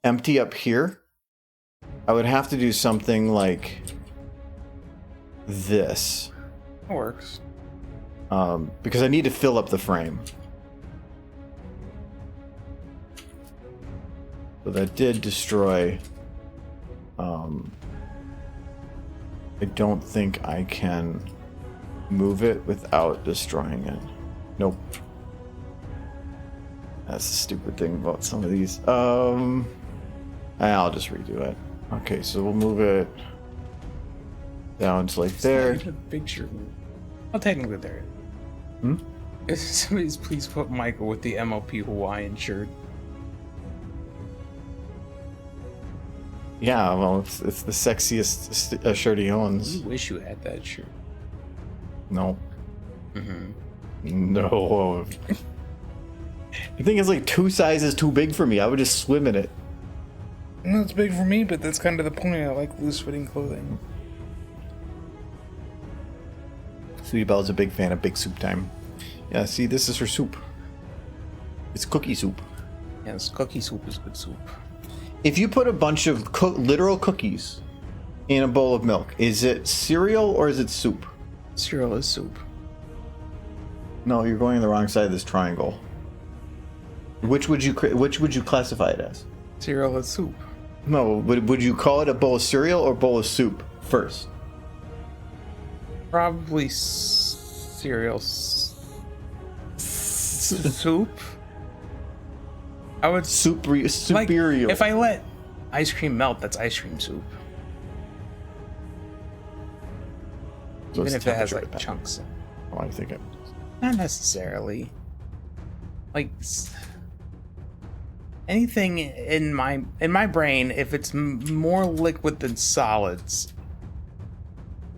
empty up here. I would have to do something like this. It works. Because I need to fill up the frame. So that did destroy. I don't think I can move it without destroying it. Nope. That's the stupid thing about some of these. I'll just redo it. Okay, so we'll move it down to like there. It's not even a picture. Well, technically there. Hmm? Somebody's please put Michael with the MLP Hawaiian shirt. Yeah, well, it's the sexiest shirt he owns. You wish you had that shirt. No. Mm-hmm. No. I think it's like 2 sizes too big for me. I would just swim in it. No, it's big for me, but that's kind of the point. I like loose-fitting clothing. Sweetie Belle's a big fan of big soup time. Yeah, see, this is her soup. It's cookie soup. Yes, cookie soup is good soup. If you put a bunch of literal cookies in a bowl of milk, is it cereal or is it soup? Cereal is soup. No, you're going on the wrong side of this triangle. Which would you classify it as? Cereal is soup. No, would you call it a bowl of cereal or bowl of soup first? Probably cereal. Soup? I would Superior. like if I let ice cream melt, that's ice cream soup. So Even it's if it has like temperature chunks. dependent. Oh, I think it. Not necessarily. Like anything in my brain, if it's more liquid than solids,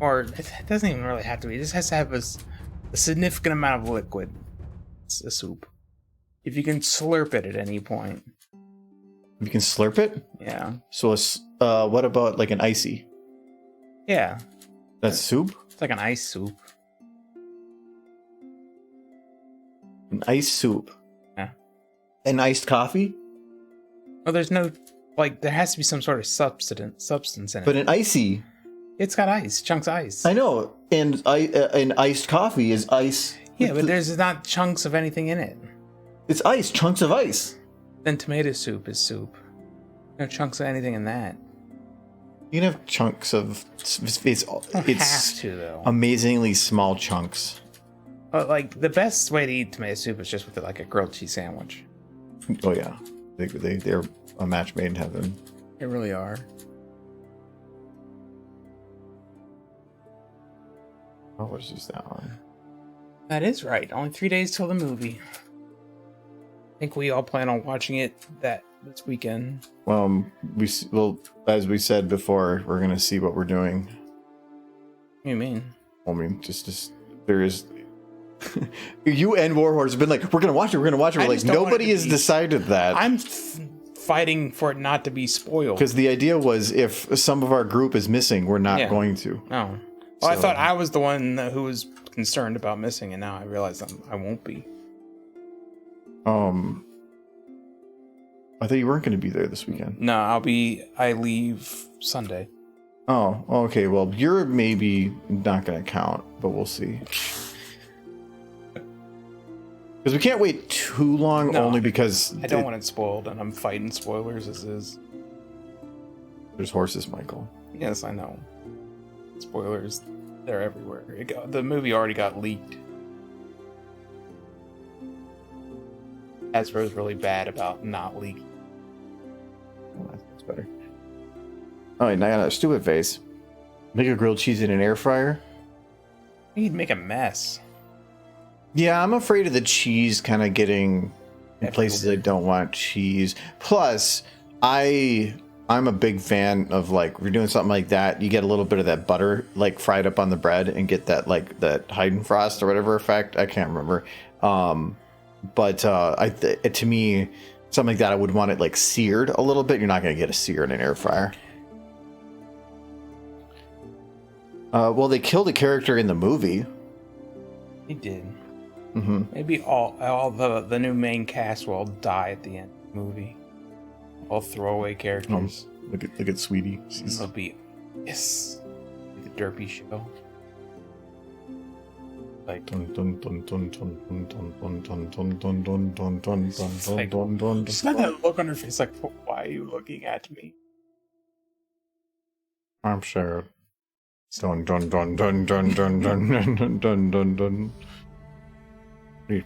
or it doesn't even really have to be. It just has to have a significant amount of liquid. It's a soup. If you can slurp it at any point. You can slurp it. Yeah. So what about like an icy? Yeah. That's soup. It's like an ice soup. An ice soup. Yeah. An iced coffee. Well, there's no there has to be some sort of substance in it. But an icy. It's got ice, chunks of ice. I know, and an iced coffee is ice. Yeah, but there's not chunks of anything in it. It's ice, chunks of ice. Then tomato soup is soup. No chunks of anything in that. You can have chunks of. It's Have to though. Amazingly small chunks. But like the best way to eat tomato soup is just with like a grilled cheese sandwich. Oh yeah, they're a match made in heaven. They really are. Oh, what is that on? That is right. Only 3 days till the movie. I think we all plan on watching it this weekend. Well, as we said before, we're gonna see what we're doing. What do you mean? I mean, just there is. You and Warhorse have been like, we're gonna watch it. We're like, nobody has decided that. I'm fighting for it not to be spoiled. Because the idea was, if some of our group is missing, we're not going to. No. Well, I thought I was the one who was concerned about missing, and now I realize I won't be. I thought you weren't going to be there this weekend. No, I leave Sunday. Oh, okay. Well, you're maybe not going to count, but we'll see. Because we can't wait too long, only because I don't want it spoiled, and I'm fighting spoilers as is. There's horses, Michael. Yes, I know. Spoilers, they're everywhere. The movie already got leaked. Hasbro's really bad about not leaking. Oh, that's better. Oh, and I got a stupid face. Make a grilled cheese in an air fryer? You'd make a mess. Yeah, I'm afraid of the cheese kind of getting in places I don't want cheese. Plus, I'm a big fan of, like, if you're doing something like that, you get a little bit of that butter, like, fried up on the bread and get that, like, that Heidenfrost or whatever effect. I can't remember. But to me, something like that, I would want it, like, seared a little bit. You're not going to get a sear in an air fryer. Well, they killed a character in the movie. He did. Mm-hmm. Maybe all the new main cast will all die at the end of the movie. All throwaway characters. Look at Sweetie. It'll be the Derpy show. Like just got that look on her face, like, why are you looking at me? I'm sure. Dun dun dun dun dun dun dun dun dun dun dun.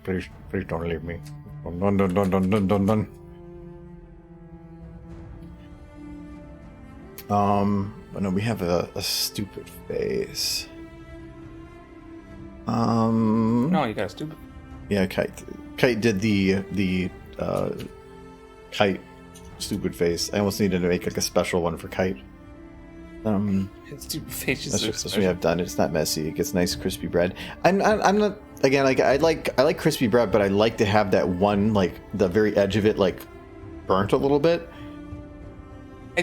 Please don't leave me. Dun dun dun dun dun dun dun dun. But no, we have a stupid face. No, you got a stupid. Yeah, Kite did the Kite stupid face. I almost needed to make like a special one for Kite. Stupid face. That's what we have done. It's not messy. It gets nice crispy bread. I'm not, again, like I like crispy bread, but I like to have that one, like the very edge of it, like burnt a little bit.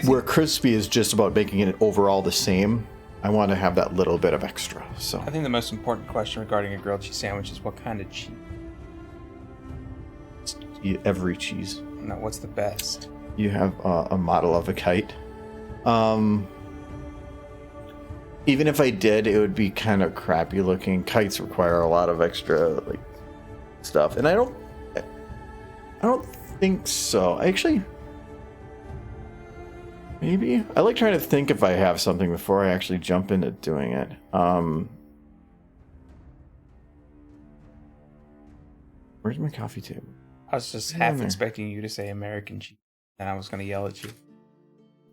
Where crispy is just about making it overall the same. I want to have that little bit of extra. So I think the most important question regarding a grilled cheese sandwich is what kind of cheese. Every cheese. No, what's the best? You have a model of a Kite. Even if I did, it would be kind of crappy looking. Kites require a lot of extra like stuff, and I don't think so. Maybe. I like trying to think if I have something before I actually jump into doing it. Where's my coffee table? I was just half expecting you to say American cheese, and I was going to yell at you.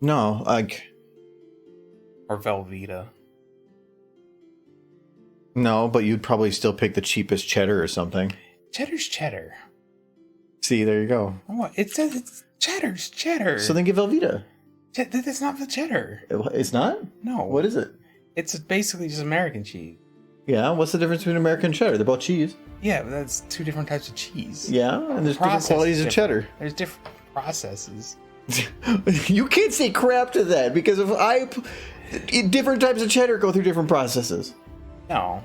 No, like... Or Velveeta. No, but you'd probably still pick the cheapest cheddar or something. Cheddar's cheddar. See, there you go. What? It says it's cheddar's cheddar. So then get Velveeta. That's not the cheddar. It's not? No. What is it? It's basically just American cheese. Yeah, what's the difference between American and cheddar? They're both cheese. Yeah, but that's two different types of cheese. Yeah, and there's different qualities of cheddar. There's different processes. You can't say crap to that because different types of cheddar go through different processes. No,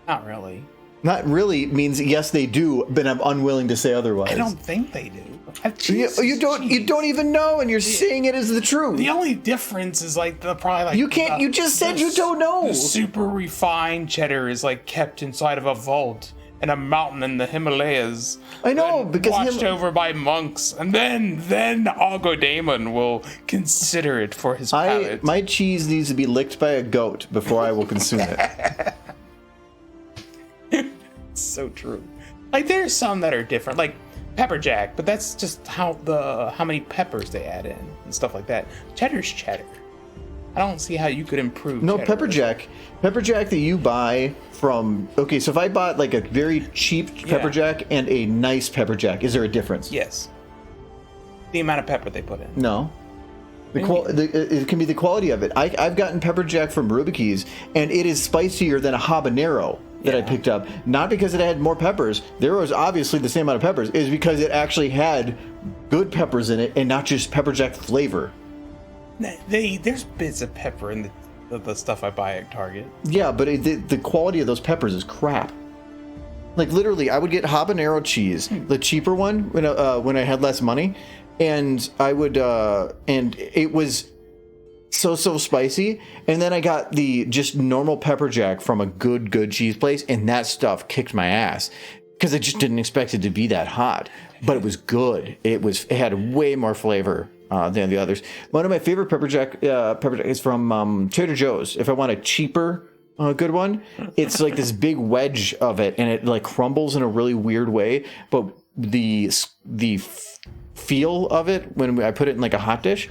not really. Not really means yes they do, but I'm unwilling to say otherwise. I don't think they do. You don't even know, and you're saying it as the truth. The only difference is you can't. You just said you don't know. The super refined cheddar is kept inside of a vault in a mountain in the Himalayas. I know, because watched over by monks, and then Algodamon will consider it for his palate. My cheese needs to be licked by a goat before I will consume it. It's so true. There's some that are different, like pepper jack, but that's just how many peppers they add in and stuff like that. Cheddar's cheddar. I don't see how you could improve. No, cheddar. pepper jack that you buy from. Okay, so if I bought a very cheap pepper jack and a nice pepper jack, is there a difference? Yes. The amount of pepper they put in. No. It can be the quality of it. I've gotten pepper jack from Rubik's, and it is spicier than a habanero that I picked up. Not because it had more peppers. There was obviously the same amount of peppers. It was because it actually had good peppers in it and not just pepper jack flavor. There's bits of pepper in the stuff I buy at Target. Yeah, but the quality of those peppers is crap. Literally, I would get habanero cheese, the cheaper one, when I had less money. And I would, and it was so spicy. And then I got the just normal pepper jack from a good cheese place, and that stuff kicked my ass because I just didn't expect it to be that hot. But it was good. It had way more flavor than the others. One of my favorite pepper jack is from Trader Joe's. If I want a cheaper good one, it's this big wedge of it, and it crumbles in a really weird way. But the feel of it when I put it in a hot dish,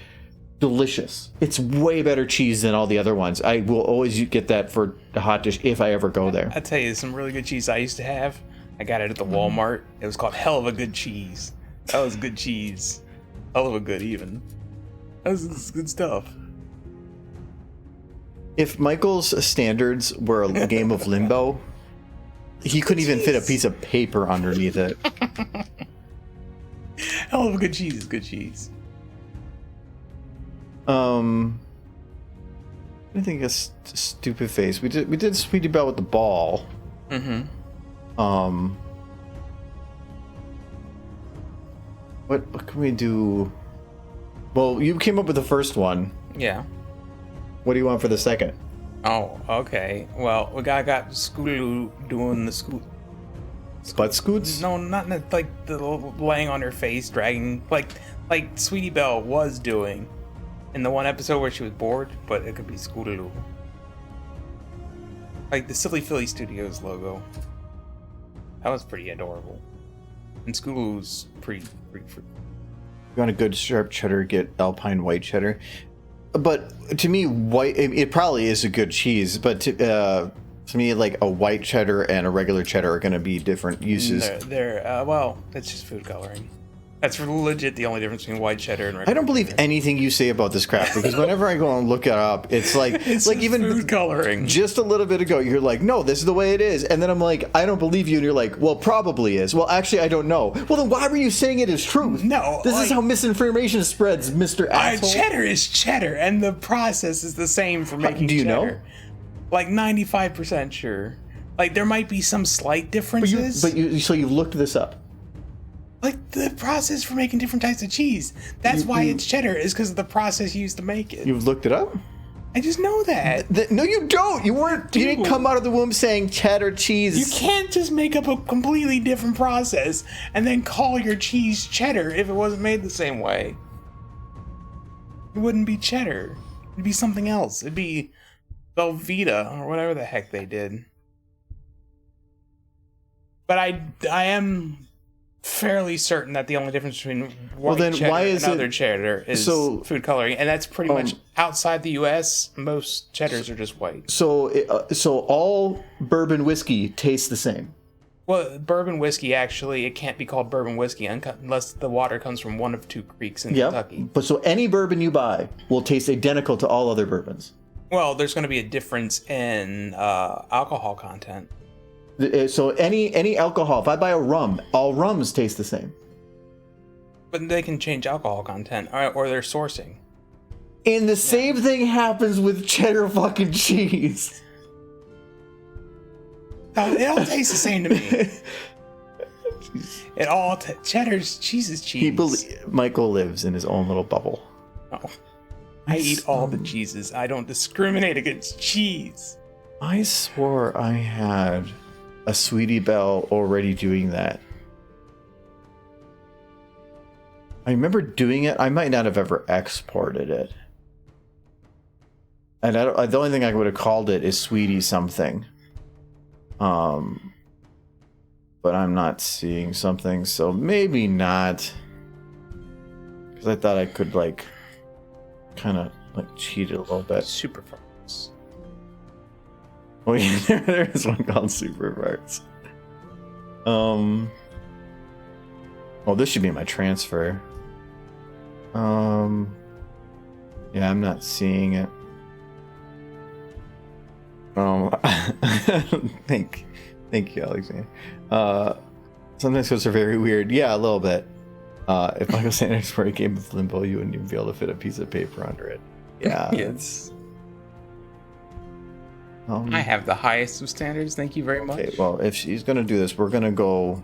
delicious. It's way better cheese than all the other ones. I will always get that for the hot dish if I ever go there. I tell you, some really good cheese I used to have. I got it at the Walmart. It was called Hell of a Good Cheese. That was good cheese. Hell of a good even. That was good stuff. If Michael's standards were a game of limbo, he couldn't even fit a piece of paper underneath it. Hell of a good cheese is good cheese. I think a stupid face. We did Sweetie Belle with the ball. Mm-hmm. What can we do? Well, you came up with the first one. Yeah. What do you want for the second? Oh, okay. Well, we got Scootaloo doing the scoot. Butt scoots? No, not the laying on her face, dragging like Sweetie Belle was doing in the one episode where she was bored, but it could be Scootaloo. The Silly Philly Studios logo. That was pretty adorable. And Scootaloo's pretty freaky. You want a good sharp cheddar, get Alpine white cheddar. But to me, white, it probably is a good cheese, but to me, a white cheddar and a regular cheddar are going to be different uses. Well, it's just food coloring. That's legit the only difference between white cheddar and regular I don't believe cheddar. anything you say about this crap, because whenever I go and look it up, it's it's even food coloring. Just a little bit ago, you're like, no, this is the way it is. And then I'm like, I don't believe you. And you're like, well, probably is. Well, actually, I don't know. Well, then why were you saying it is truth? No. This is how misinformation spreads, Mr. Asshole. Cheddar is cheddar, and the process is the same for making cheddar. Do you know? 95% sure. There might be some slight differences. So you looked this up. The process for making different types of cheese. That's why it's cheddar, is because of the process used to make it. You've looked it up? I just know that. No, you don't. You didn't come out of the womb saying cheddar cheese. You can't just make up a completely different process and then call your cheese cheddar if it wasn't made the same way. It wouldn't be cheddar. It'd be something else. It'd be Velveeta or whatever the heck they did. But I am fairly certain that the only difference between white cheddar and other cheddar is food coloring, and that's pretty much outside the U.S. Most cheddars are just white. So all bourbon whiskey tastes the same. Well, bourbon whiskey, actually, it can't be called bourbon whiskey unless the water comes from one of two creeks in Kentucky. But so any bourbon you buy will taste identical to all other bourbons. Well, there's going to be a difference in alcohol content. So any alcohol, if I buy a rum, all rums taste the same. But they can change alcohol content, or their sourcing. And the same thing happens with cheddar fucking cheese. It all tastes the same to me. It all cheddar's cheese is cheese. Michael lives in his own little bubble. Oh, I eat all the cheeses. I don't discriminate against cheese. I swore I had a Sweetie Belle already doing that. I remember doing it. I might not have ever exported it. And the only thing I would have called it is Sweetie something. But I'm not seeing something, so maybe not. Because I thought I could kind of cheat it a little bit. Super farts. Oh yeah, there is one called Super Farts. Oh, this should be my transfer. Yeah, I'm not seeing it. Thank you, Alexander. Sometimes those are very weird. Yeah, a little bit. If Michael Sanders were a game of Limbo, you wouldn't even be able to fit a piece of paper under it. Yeah. Yes. I have the highest of standards. Thank you very much. Okay, well, if she's gonna do this, I'm gonna go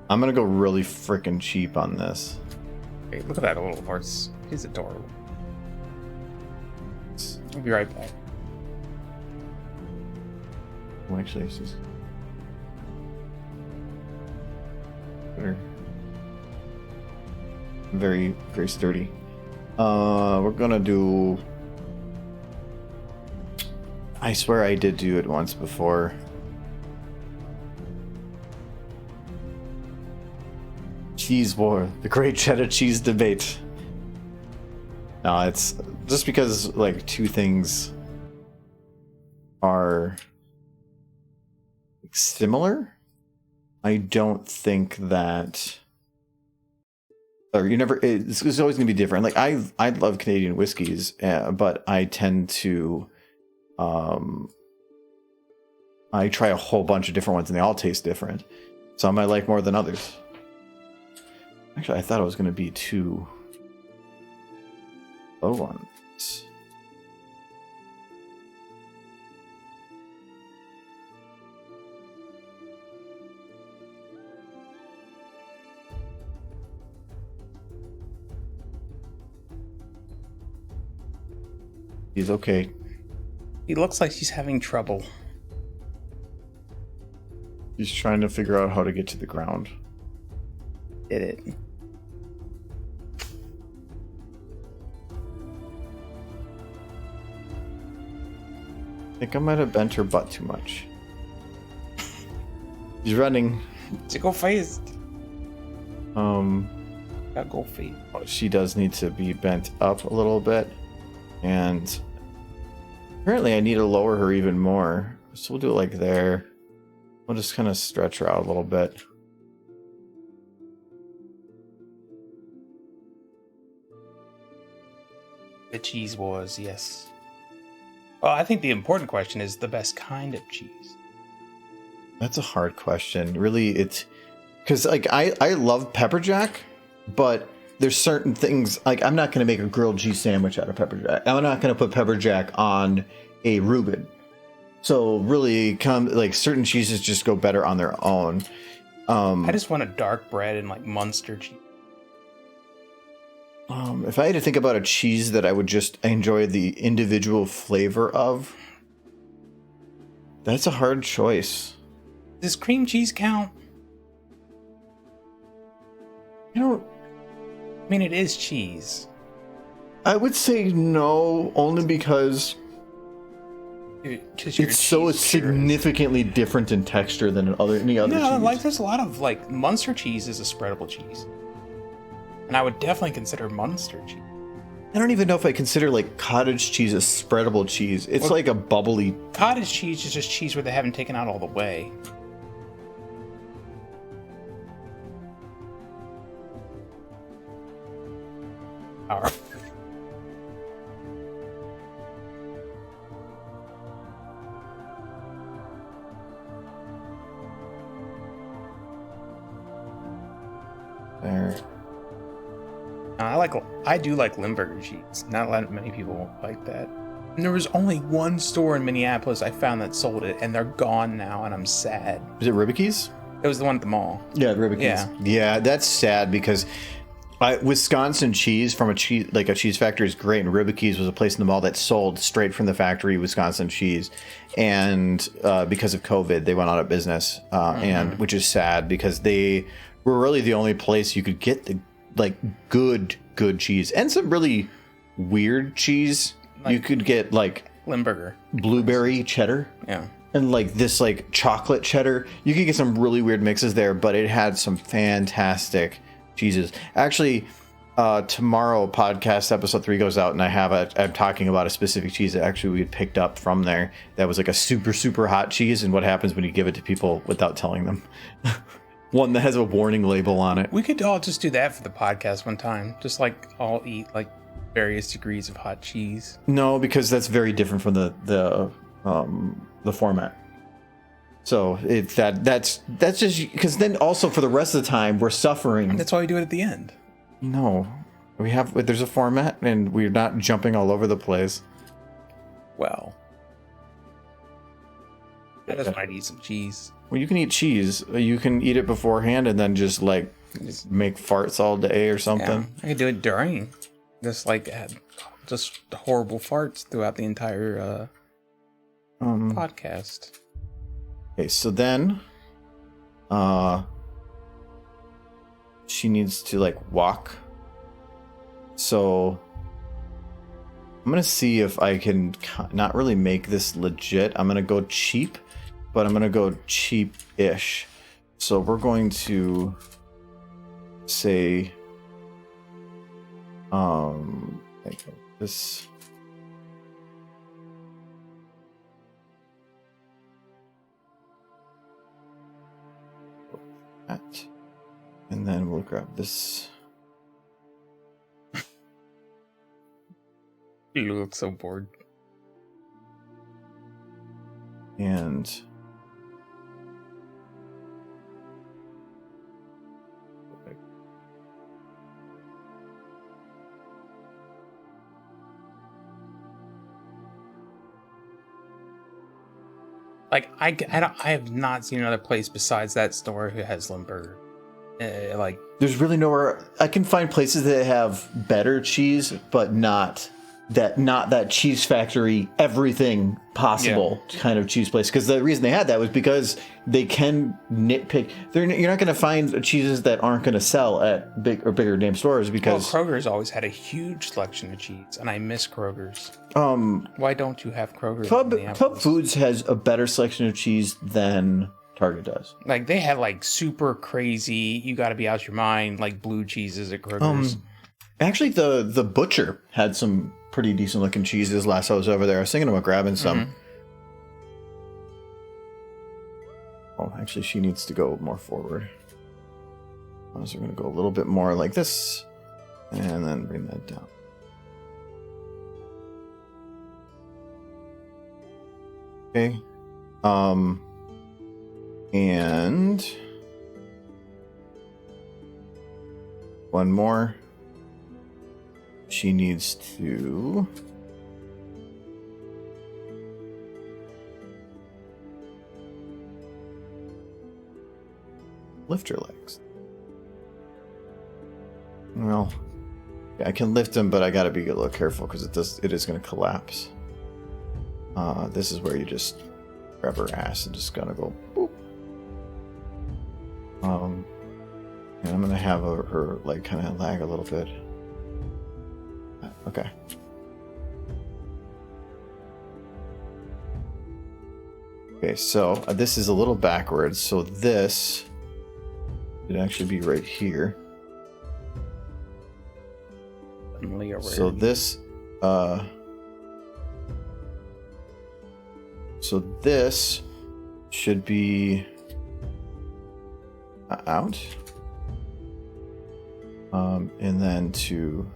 really freaking cheap on this. Hey, look at that little horse. He's adorable. I'll be right back. Well, actually, it's just very, very sturdy. We're gonna do. I swear I did do it once before. Cheese war, the great cheddar cheese debate. No, it's just because two things are similar. I don't think that, or it's always gonna be different. I love Canadian whiskeys, but I tend to I try a whole bunch of different ones and they all taste different. Some I like more than others. Actually, I thought it was going to be two low ones. He's okay. He looks like he's having trouble. He's trying to figure out how to get to the ground. Did it. I think I might have bent her butt too much. He's running. To go fast. Gotta go fast. She does need to be bent up a little bit. And apparently I need to lower her even more. So we'll do it there. We'll just kind of stretch her out a little bit. The cheese was, yes. Well, I think the important question is the best kind of cheese. That's a hard question. Really, it's because I love pepper jack, but there's certain things I'm not going to make a grilled cheese sandwich out of pepper jack. I'm not going to put pepper jack on a Reuben. So really, certain cheeses just go better on their own. I just want a dark bread and Munster cheese. If I had to think about a cheese that I would just enjoy the individual flavor of, that's a hard choice. Does cream cheese count? I don't. I mean, it is cheese. I would say no, only because it's so significantly different in texture than any other cheese. Like there's a lot of like Munster cheese is a spreadable cheese, and I would definitely consider Munster cheese. I don't even know if I consider like cottage cheese a spreadable cheese. It's like a bubbly. Cottage cheese is just cheese where they haven't taken out all the whey. Power. There. I do like Limburger cheese. Not a lot of many people like that. And there was only one store in Minneapolis I found that sold it, and they're gone now, and I'm sad. Is it Ribbickey's? It was the one at the mall. Yeah, Ribbickey's. Yeah, that's sad because Wisconsin cheese from a cheese factory is great, and Ribbickey's was a place in the mall that sold straight from the factory Wisconsin cheese, and because of COVID, they went out of business, and which is sad because they were really the only place you could get the good cheese and some really weird cheese. You could get like Limburger, blueberry cheddar, and like this like chocolate cheddar. You could get some really weird mixes there, but it had some fantastic cheeses. Actually, tomorrow podcast episode 3 goes out, and I'm talking about a specific cheese that actually we had picked up from there that was like a super hot cheese, and what happens when you give it to people without telling them. One that has a warning label on it. We could all just do that for the podcast one time. Just like all eat like various degrees of hot cheese. No, because that's very different from the format. So that's just because then also for the rest of the time we're suffering. That's why we do it at the end. No, there's a format and we're not jumping all over the place. Well, I just might eat some cheese. Well, you can eat cheese. You can eat it beforehand and then just like make farts all day or something. Yeah, I could do it during. Just like just horrible farts throughout the entire podcast. Okay, so then she needs to like walk. So I'm gonna see if I can not really make this legit. I'm gonna go cheap, but I'm gonna go cheap-ish. So we're going to say like this. That. And then we'll grab this. You look so bored. And like I have not seen another place besides that store who has Limburger. Like there's really nowhere I can find places that have better cheese, but not that cheese factory everything possible kind of cheese place. Because the reason they had that was because they can nitpick. You're not going to find cheeses that aren't going to sell at big or bigger name stores because Kroger's always had a huge selection of cheese, and I miss Kroger's. Why don't you have Kroger's? Club Foods has a better selection of cheese than Target does. Like they had like super crazy, you got to be out your mind, like blue cheeses at Kroger's. Actually, the butcher had some pretty decent looking cheeses last I was over there. I was thinking about grabbing some. Oh, actually, she needs to go more forward. So we're going to go a little bit more like this, and then bring that down. Okay. And one more. She needs to lift her legs. Well, yeah, I can lift them, but I gotta be a little careful because it is gonna collapse. This is where you just grab her ass and just gonna go boop. And I'm gonna have her like kind of lag a little bit. Okay. Okay, so this is a little backwards. So this should actually be right here. So this, so this should be out, and then to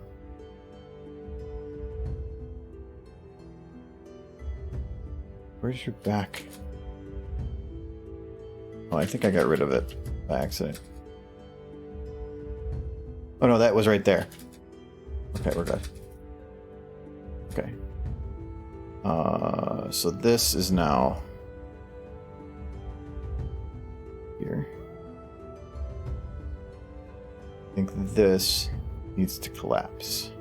where's your back? Oh, I think I got rid of it by accident. Oh no, that was right there. Okay, we're good. Okay. So this is now here. I think this needs to collapse.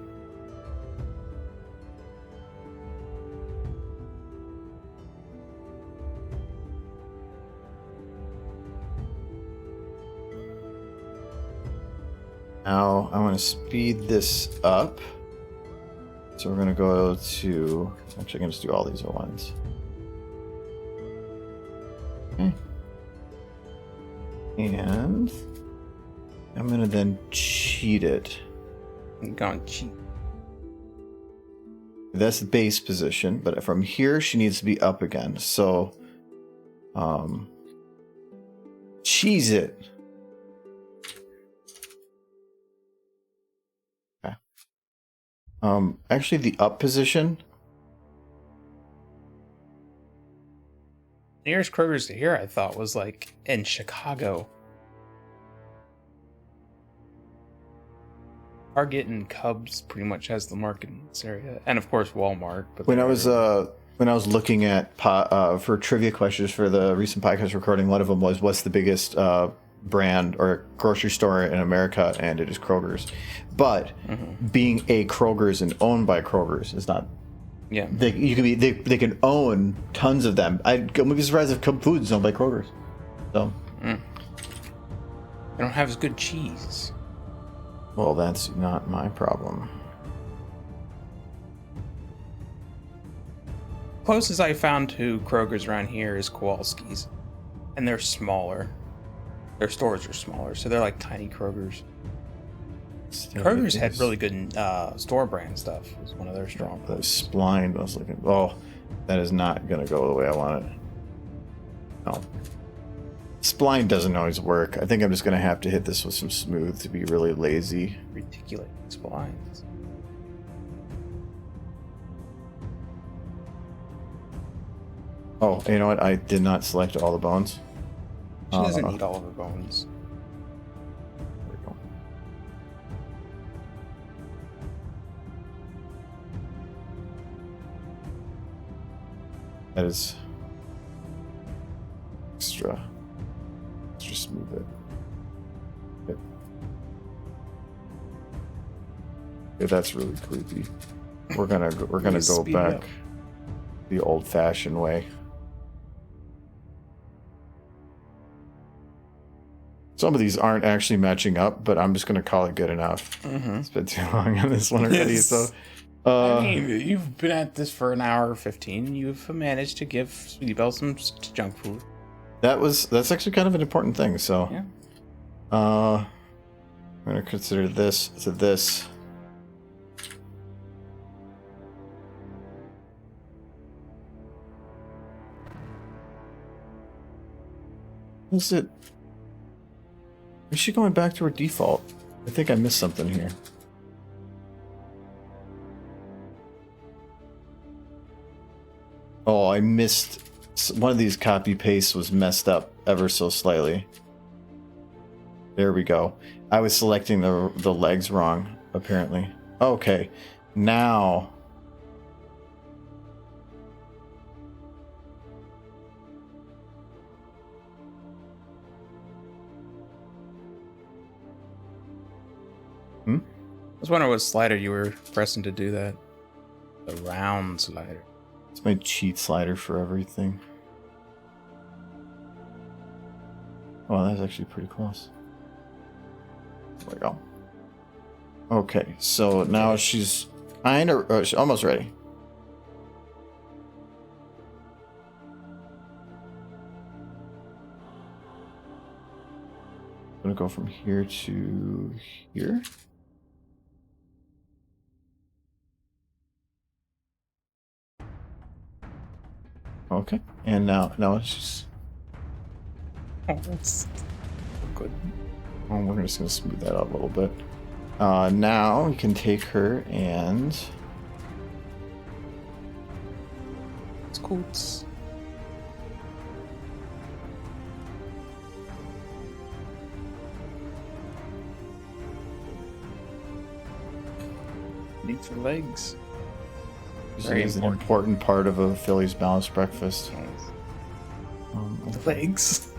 Now I want to speed this up. So we're going to go to, actually I'm going to just do all these at once. Okay. And I'm going to then cheat it. I'm going to cheat. That's the base position, but from here she needs to be up again. So, cheese it. Okay. Actually the up position. Nearest Kroger's to here, I thought, was like in Chicago. Target and Cubs pretty much has the market in this area, and of course Walmart. But When I was looking at for trivia questions for the recent podcast recording, one of them was, "What's the biggest brand or grocery store in America?" And it is Kroger's. But being a Kroger's and owned by Kroger's is not. Yeah, They can own tons of them. I wouldn't be surprised if Cub Foods is owned by Kroger's. So they don't have as good cheese. Well, that's not my problem. Closest I found to Kroger's around here is Kowalski's, and they're smaller. Their stores are smaller, so they're like tiny Kroger's. Kroger's had really good store brand stuff. It was one of their strong The points. spline was looking. Oh, that is not going to go the way I want it. No. Spline doesn't always work. I think I'm just going to have to hit this with some smooth to be really lazy. Reticulate splines. Oh, you know what? I did not select all the bones. She doesn't need all of her bones. There we go. That is extra. Let's just move it. Yep. Yeah, that's really creepy. We're gonna go Speed it back up. the old-fashioned way. Some of these aren't actually matching up, but I'm just gonna call it good enough. It's been too long on this one already, so. I mean, you've been at this for an hour 15. You've managed to give Sweetie Belle some junk food. That's actually kind of an important thing. So, Yeah. I'm gonna consider this to this. Is it? Is she going back to her default? I think I missed something here. Oh, I missed. One of these copy pastes was messed up ever so slightly. There we go. I was selecting the legs wrong, apparently. Okay, now. I was wondering what slider you were pressing to do that. The round slider. It's my cheat slider for everything. Oh, that's actually pretty close. There we go. Okay, so now she's She's almost ready. I'm gonna go from here to here. Okay, and now it's just. Oh, that's good. Oh, we're just gonna smooth that out a little bit. Now we can take her and. Scoots. Need for legs. Very is an important part of a Philly's balanced breakfast. The legs.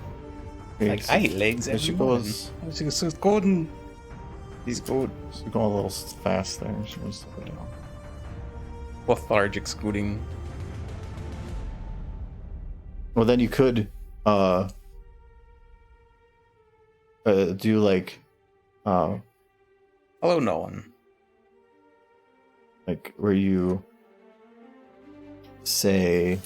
Okay, Like so I eat legs there every she morning. goes. She's golden. He's good. She's going a little fast there. She wants to go down. Lethargic scooting. Well, then you could do like Hello, Nolan. like where you say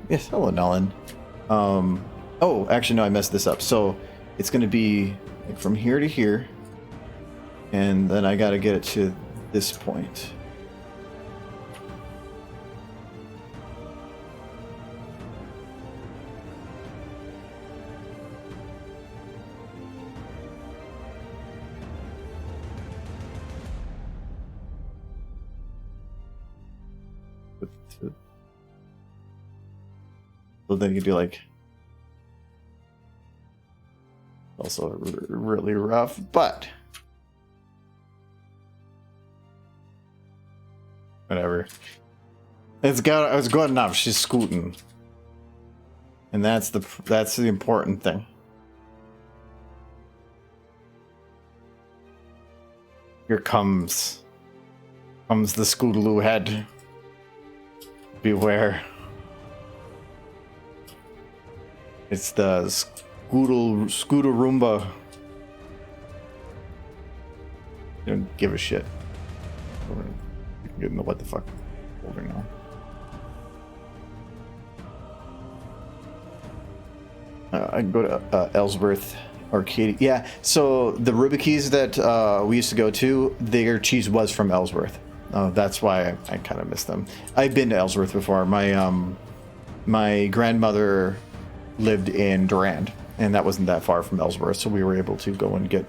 yes, hello Nolan. Oh, actually no, I messed this up. So it's gonna be like from here to here, and then I gotta get it to this point. So then you do like also really rough, but whatever. It's good enough. She's scooting, and that's the important thing. Here comes the Scootaloo head. Beware. It's the Scootaroomba. You don't give a shit. We're getting the what the fuck over now. I can go to Ellsworth Arcade. Yeah, so the Rubik's that we used to go to, their cheese was from Ellsworth. That's why I kind of miss them. I've been to Ellsworth before. My grandmother lived in Durand, and that wasn't that far from Ellsworth, so we were able to go and get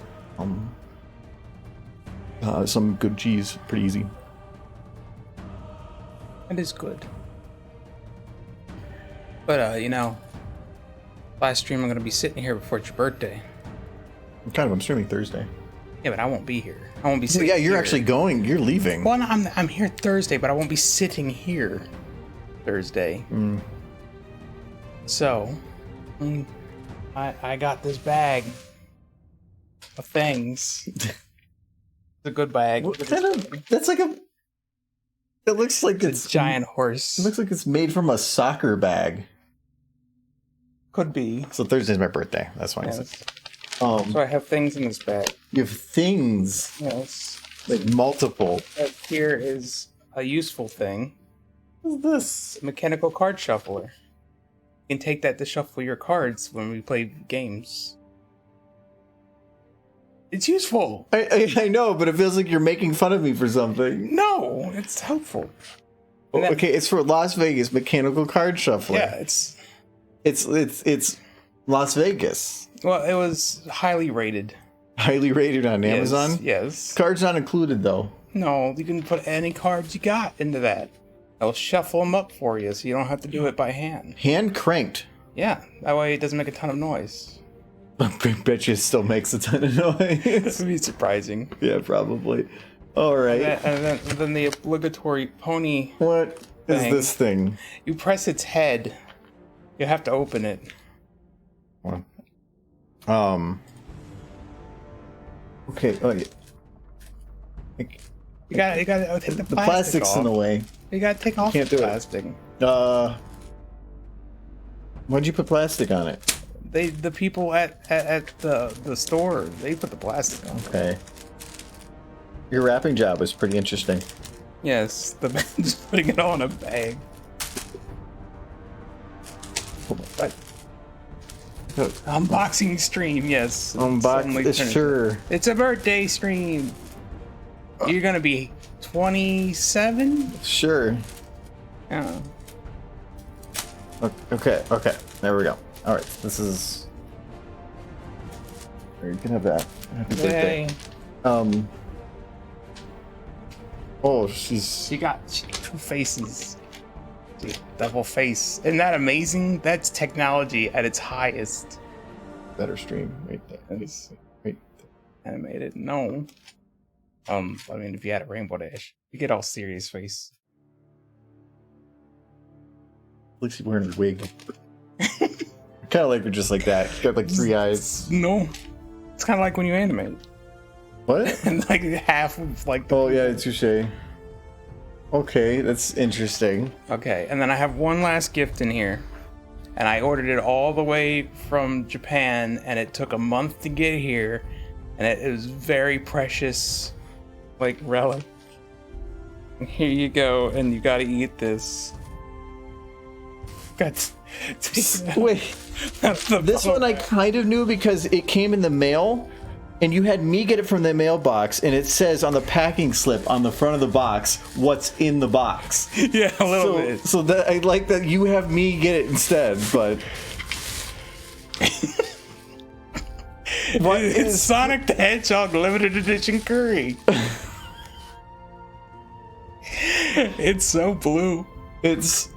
some good cheese pretty easy. That is good. But last stream I'm gonna be sitting here before it's your birthday. I'm streaming Thursday. Yeah, but I won't be here. I won't be So sitting yeah, you're here. actually going. You're leaving. Well, I'm here Thursday, but I won't be sitting here Thursday. So, I got this bag of things. It's a good bag. That's like a. It looks like It's a giant horse. It looks like it's made from a soccer bag. Could be. So Thursday's my birthday. That's why. Yes. So I have things in this bag. You have things. Yes. Like multiple. Here is a useful thing. What is this? Mechanical card shuffler. You can take that to shuffle your cards when we play games. It's useful. I know, but it feels like you're making fun of me for something. No, it's helpful. Oh, okay, it's for Las Vegas mechanical card shuffler. Yeah, it's Las Vegas. Well, it was highly rated. Highly rated on Amazon. Yes. Cards not included though. No, you can put any cards you got into that. I'll shuffle them up for you, so you don't have to do it by hand. Hand cranked. Yeah, that way it doesn't make a ton of noise. I bet you it still makes a ton of noise. This would be surprising. Yeah, probably. All right. And then the obligatory pony. What is this thing? You press its head. You have to open it. Well, okay. Oh, yeah. You got to take the plastic plastic's off. in the way. You gotta take off Can't the do it. plastic. Why'd you put plastic on it? The people at the store, they put the plastic on. Okay. Your wrapping job was pretty interesting. Yes, just putting it all in a bag. What? Unboxing stream, yes. Suddenly turned- Sure. It's a birthday stream. You're gonna be 27? Sure. Yeah. Okay. There we go. All right. This is. You can have that. Happy birthday. Yay. Oh, she's. She got two faces. Double face. Isn't that amazing? That's technology at its highest. Better stream. Wait. Wait. Animated? No. I mean, if you had a rainbow dash, you get all serious face. Looks like she's wearing a wig. Kind of like her just like that. She's got like 3 eyes. No. It's kind of like when you animate. What? And like half of like. Oh yeah, touche. Okay, that's interesting. Okay, and then I have one last gift in here. And I ordered it all the way from Japan, and it took a month to get here. And it was very precious, like relic. Here you go, and you gotta eat this. Got Wait, this one I kind of knew because it came in the mail, and you had me get it from the mailbox, and it says on the packing slip on the front of the box what's in the box. Yeah, a little bit. So that I like that you have me get it instead, but what It's is Sonic the Hedgehog limited edition curry. It's so blue. it's?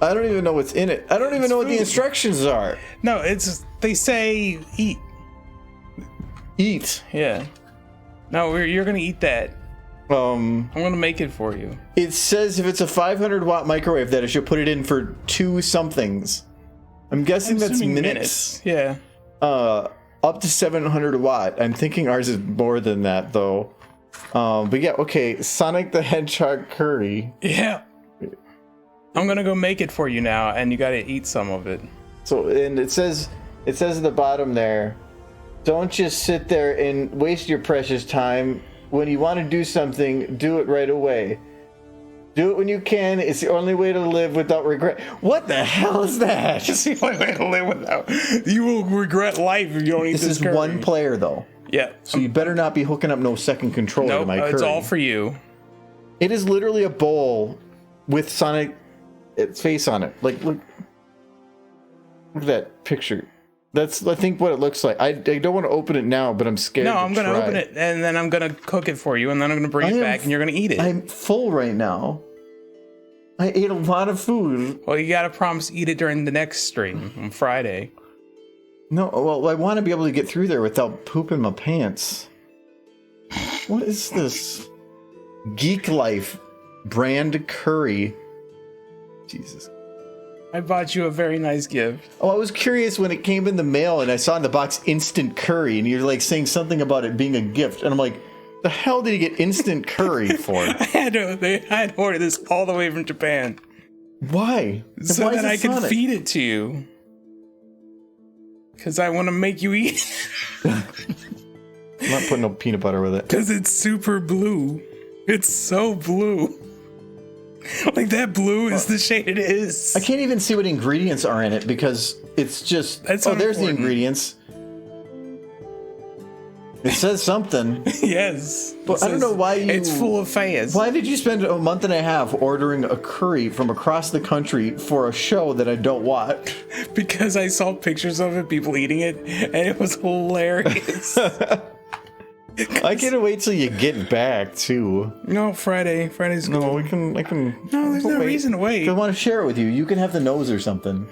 I don't even know what's in it. I don't even know what the food. instructions are. No, they say eat. Eat. Yeah. No, you're gonna eat that. I'm gonna make it for you. It says if it's a 500-watt microwave that I should put it in for 2 somethings. I'm guessing that's assuming minutes. Yeah. Up to 700 watt. I'm thinking ours is more than that though. But yeah, okay. Sonic the Hedgehog curry. Yeah. I'm gonna go make it for you now, and you gotta eat some of it. So, and it says at the bottom there, don't just sit there and waste your precious time. When you want to do something, do it right away. Do it when you can. It's the only way to live without regret. What the hell is that? It's the only way to live without. You will regret life if you don't eat this. This is curry. one player though. Yeah. So you better not be hooking up no second controller to Nope, my curry. it's all for you. It is literally a bowl with Sonic its face on it. Like look at that picture. That's I think what it looks like. I don't want to open it now, but I'm scared. No, I'm gonna open it and then I'm gonna cook it for you, and then I'm gonna bring it back, and you're gonna eat it. I'm full right now. I ate a lot of food. Well, you gotta promise to eat it during the next stream on Friday. No, well, I want to be able to get through there without pooping my pants. What is this? Geek Life brand curry. Jesus. I bought you a very nice gift. Oh, I was curious when it came in the mail and I saw in the box instant curry and you're like saying something about it being a gift. And I'm like, the hell did you get instant curry for? I had to order this all the way from Japan. Why? So Why is that it I can Sonic? feed it to you. Because I want to make you eat. I'm not putting no peanut butter with it. Because it's super blue. It's so blue. Like that blue is the shade it is. I can't even see what ingredients are in it because it's just... That's oh, there's the unimportant. ingredients. It says something. Yes. But I don't know why you... It's full of fans. Why did you spend a month and a half ordering a curry from across the country for a show that I don't watch? Because I saw pictures of it, people eating it, and it was hilarious. I can't wait till you get back too. No, Friday's No, cool. I can. No, there's no reason to wait. I want to share it with you. You can have the nose or something.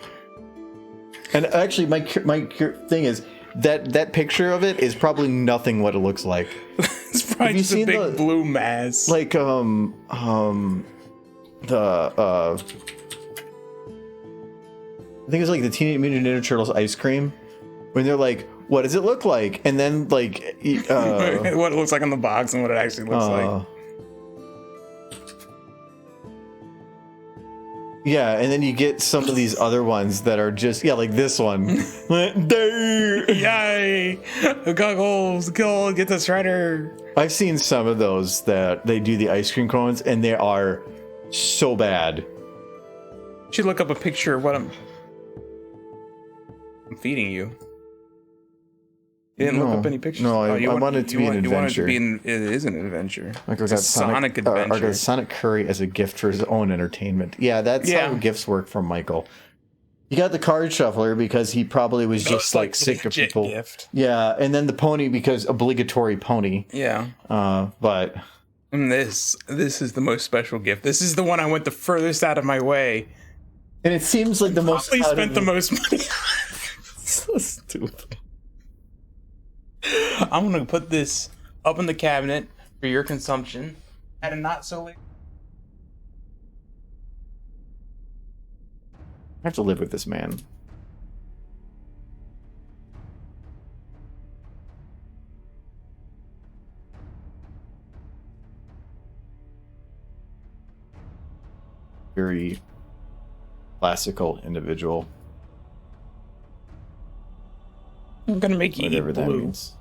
And actually, my thing is that picture of it is probably nothing what it looks like. It's probably Have you just a seen big the- blue mass. Like the I think it's like the Teenage Mutant Ninja Turtles ice cream when they're like, what does it look like? And then like what it looks like on the box and what it actually looks like. Yeah, and then you get some of these other ones that are just like this one. Yay! Goggles, go get the shredder. I've seen some of those that they do the ice cream cones, and they are so bad. You should look up a picture of what I'm feeding you. You didn't look up any pictures? No, I want it to be an adventure. It is an adventure. Like It's a Sonic adventure. I got Sonic Curry as a gift for his own entertainment. Yeah, that's how gifts work from Michael. You got the card shuffler because he probably was just like sick of people. Gift. Yeah, and then the pony because obligatory pony. Yeah. But and this is the most special gift. This is the one I went the furthest out of my way. And it seems like the most. Probably spent the most money. So stupid. I'm gonna put this up in the cabinet for your consumption at a not so late. I have to live with this man. Very classical individual. I'm gonna make you Whatever eat that blue. means.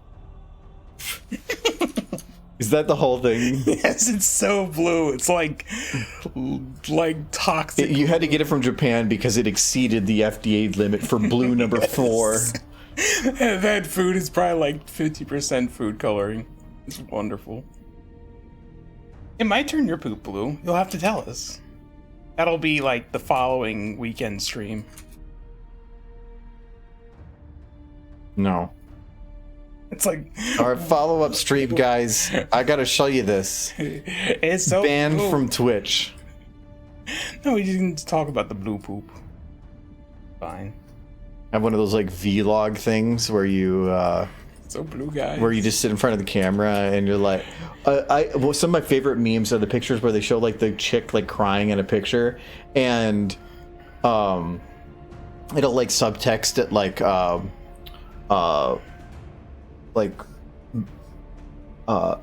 Is that the whole thing? Yes, it's so blue. It's like toxic. You had to get it from Japan because it exceeded the FDA limit for blue number 4. That food is probably like 50% food coloring. It's wonderful. It might turn your poop blue. You'll have to tell us. That'll be like the following weekend stream. No. It's like Our follow-up stream, guys. I gotta show you this. it's so Banned blue. from Twitch. No, we didn't talk about the blue poop. Fine. I have one of those like vlog things where you So blue guys. where you just sit in front of the camera and you're like, some of my favorite memes are the pictures where they show like the chick like crying in a picture, and it'll like subtext it like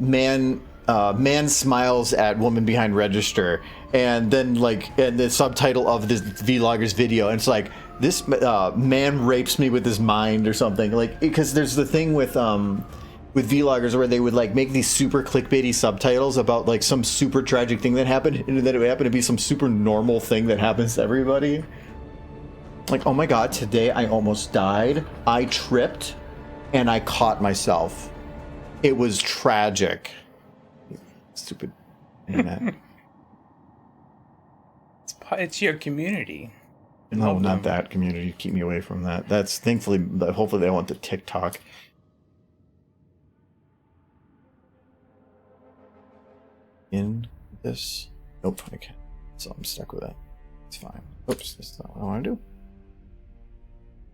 man smiles at woman behind register, and then and the subtitle of this vlogger's video, and it's like, this man rapes me with his mind or something, like, because there's the thing with vloggers where they would like make these super clickbaity subtitles about like some super tragic thing that happened, and then it would happen to be some super normal thing that happens to everybody. Like, oh my god, today I almost died. I tripped and I caught myself. It was tragic. Stupid internet. It's your community. No, not that community. Keep me away from that. That's thankfully, hopefully they want the TikTok. In this. Nope, I can't. So I'm stuck with that. It's fine. Oops, that's not what I want to do.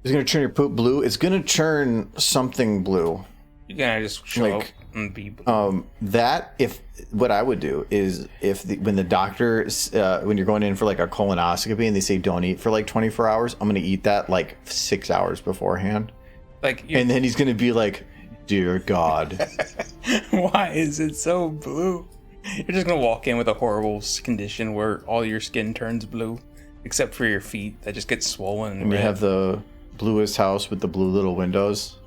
It's going to turn your poop blue. It's going to turn something blue. You're gonna just show up and be blue. What I would do is when the doctor, when you're going in for like a colonoscopy and they say don't eat for like 24 hours, I'm going to eat that like 6 hours beforehand. And then he's going to be like, dear God. Why is it so blue? You're just going to walk in with a horrible condition where all your skin turns blue, except for your feet that just get swollen. And you have the bluest house with the blue little windows.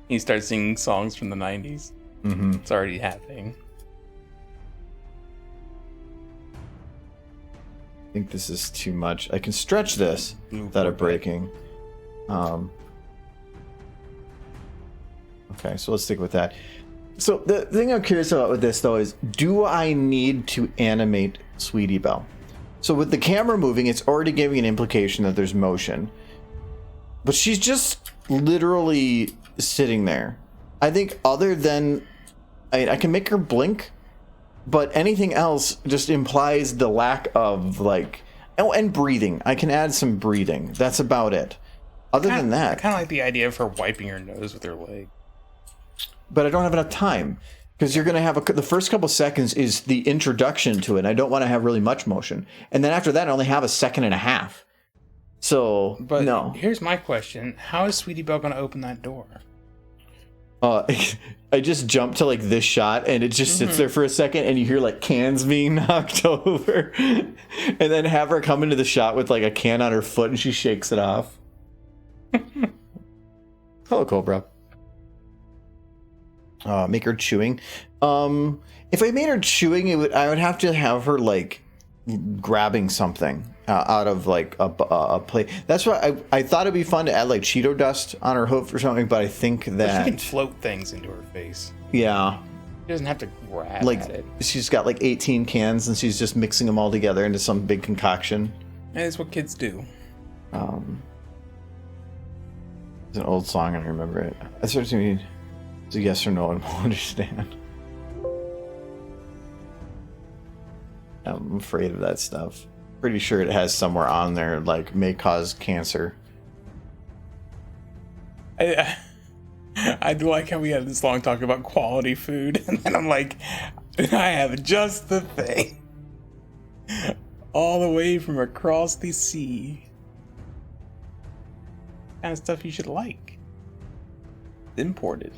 You start singing songs from the 90s. Mm-hmm. It's already happening. I think this is too much. I can stretch this without it breaking. Okay, so let's stick with that. So the thing I'm curious about with this, though, is do I need to animate Sweetie Belle? So with the camera moving, it's already giving an implication that there's motion. But she's just literally sitting there. I think other than... I can make her blink, but anything else just implies the lack of, like... Oh, and breathing. I can add some breathing. That's about it. Other than that... I kind of like the idea of her wiping her nose with her leg. But I don't have enough time. Because you're going to have... the first couple seconds is the introduction to it. I don't want to have really much motion. And then after that, I only have a second and a half. So, but no. Here's my question. How is Sweetie Belle going to open that door? I I just jumped to like this shot and it just sits there for a second and you hear like cans being knocked over and then have her come into the shot with like a can on her foot and she shakes it off. Hello, Cobra. Make her chewing. If I made her chewing, I would have to have her like grabbing something out of like a plate. That's why I thought it'd be fun to add like Cheeto dust on her hoof or something, but I think that she can float things into her face. Yeah. She doesn't have to grab Like at it. she's got like 18 cans and she's just mixing them all together into some big concoction. And that's what kids do. It's an old song and I remember it. I sort of mean it's a yes or no and we'll understand. I'm afraid of that stuff. Pretty sure it has somewhere on there like may cause cancer. I do like how we had this long talk about quality food, and then I'm like, I have just the thing. All the way from across the sea. Kind of stuff you should like. Imported.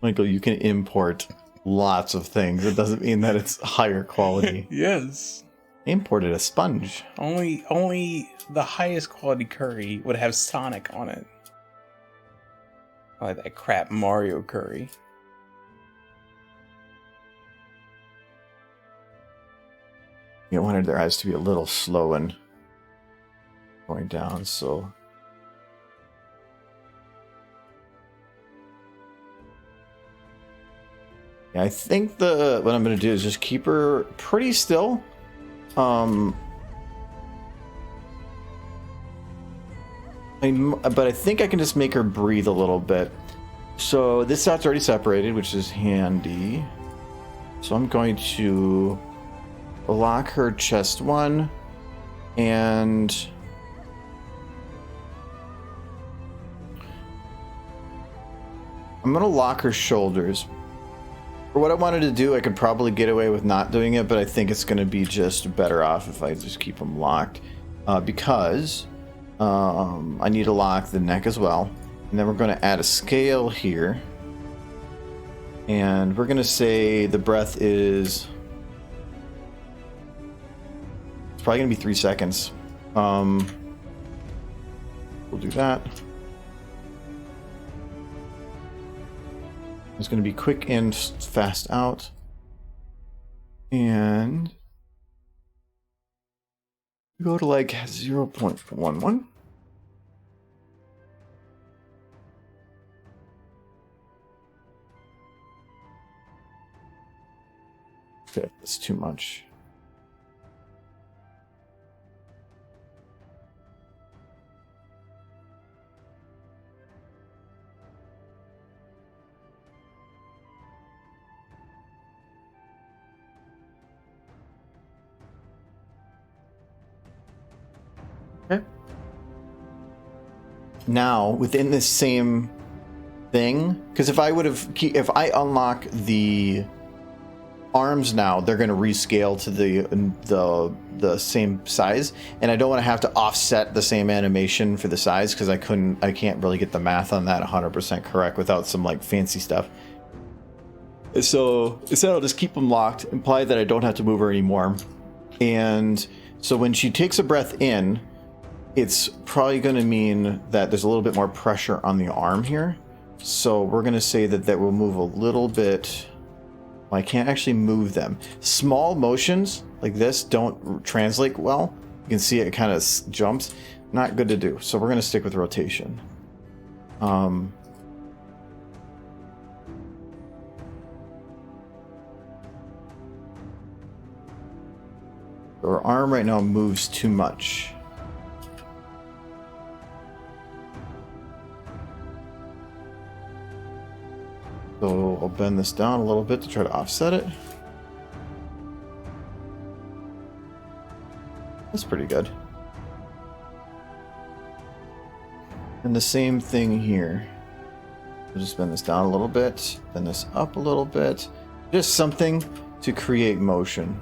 Michael, you can import lots of things. It doesn't mean that it's higher quality. Yes. Imported a sponge. Only the highest quality curry would have Sonic on it. I like that crap Mario curry. I wanted their eyes to be a little slow and going down, so yeah, I think what I'm gonna do is just keep her pretty still. But I think I can just make her breathe a little bit. So this shot's already separated, which is handy. So I'm going to lock her chest one, and I'm gonna lock her shoulders. For what I wanted to do, I could probably get away with not doing it, but I think it's going to be just better off if I just keep them locked. Because I need to lock the neck as well. And then we're going to add a scale here. And we're going to say the breath is... It's probably going to be 3 seconds. We'll do that. It's going to be quick in, fast out. And go to like 0.11. Okay, that's too much. Okay. Now, within this same thing, because if I unlock the arms now, they're going to rescale to the same size, and I don't want to have to offset the same animation for the size because I can't really get the math on that 100% correct without some like fancy stuff. So instead, I'll just keep them locked, imply that I don't have to move her anymore, and so when she takes a breath in, it's probably going to mean that there's a little bit more pressure on the arm here. So we're going to say that will move a little bit. Well, I can't actually move them. Small motions like this don't translate well. You can see it kind of jumps. Not good to do. So we're going to stick with rotation. Her arm right now moves too much. So I'll bend this down a little bit to try to offset it. That's pretty good. And the same thing here. I'll just bend this down a little bit, bend this up a little bit. Just something to create motion.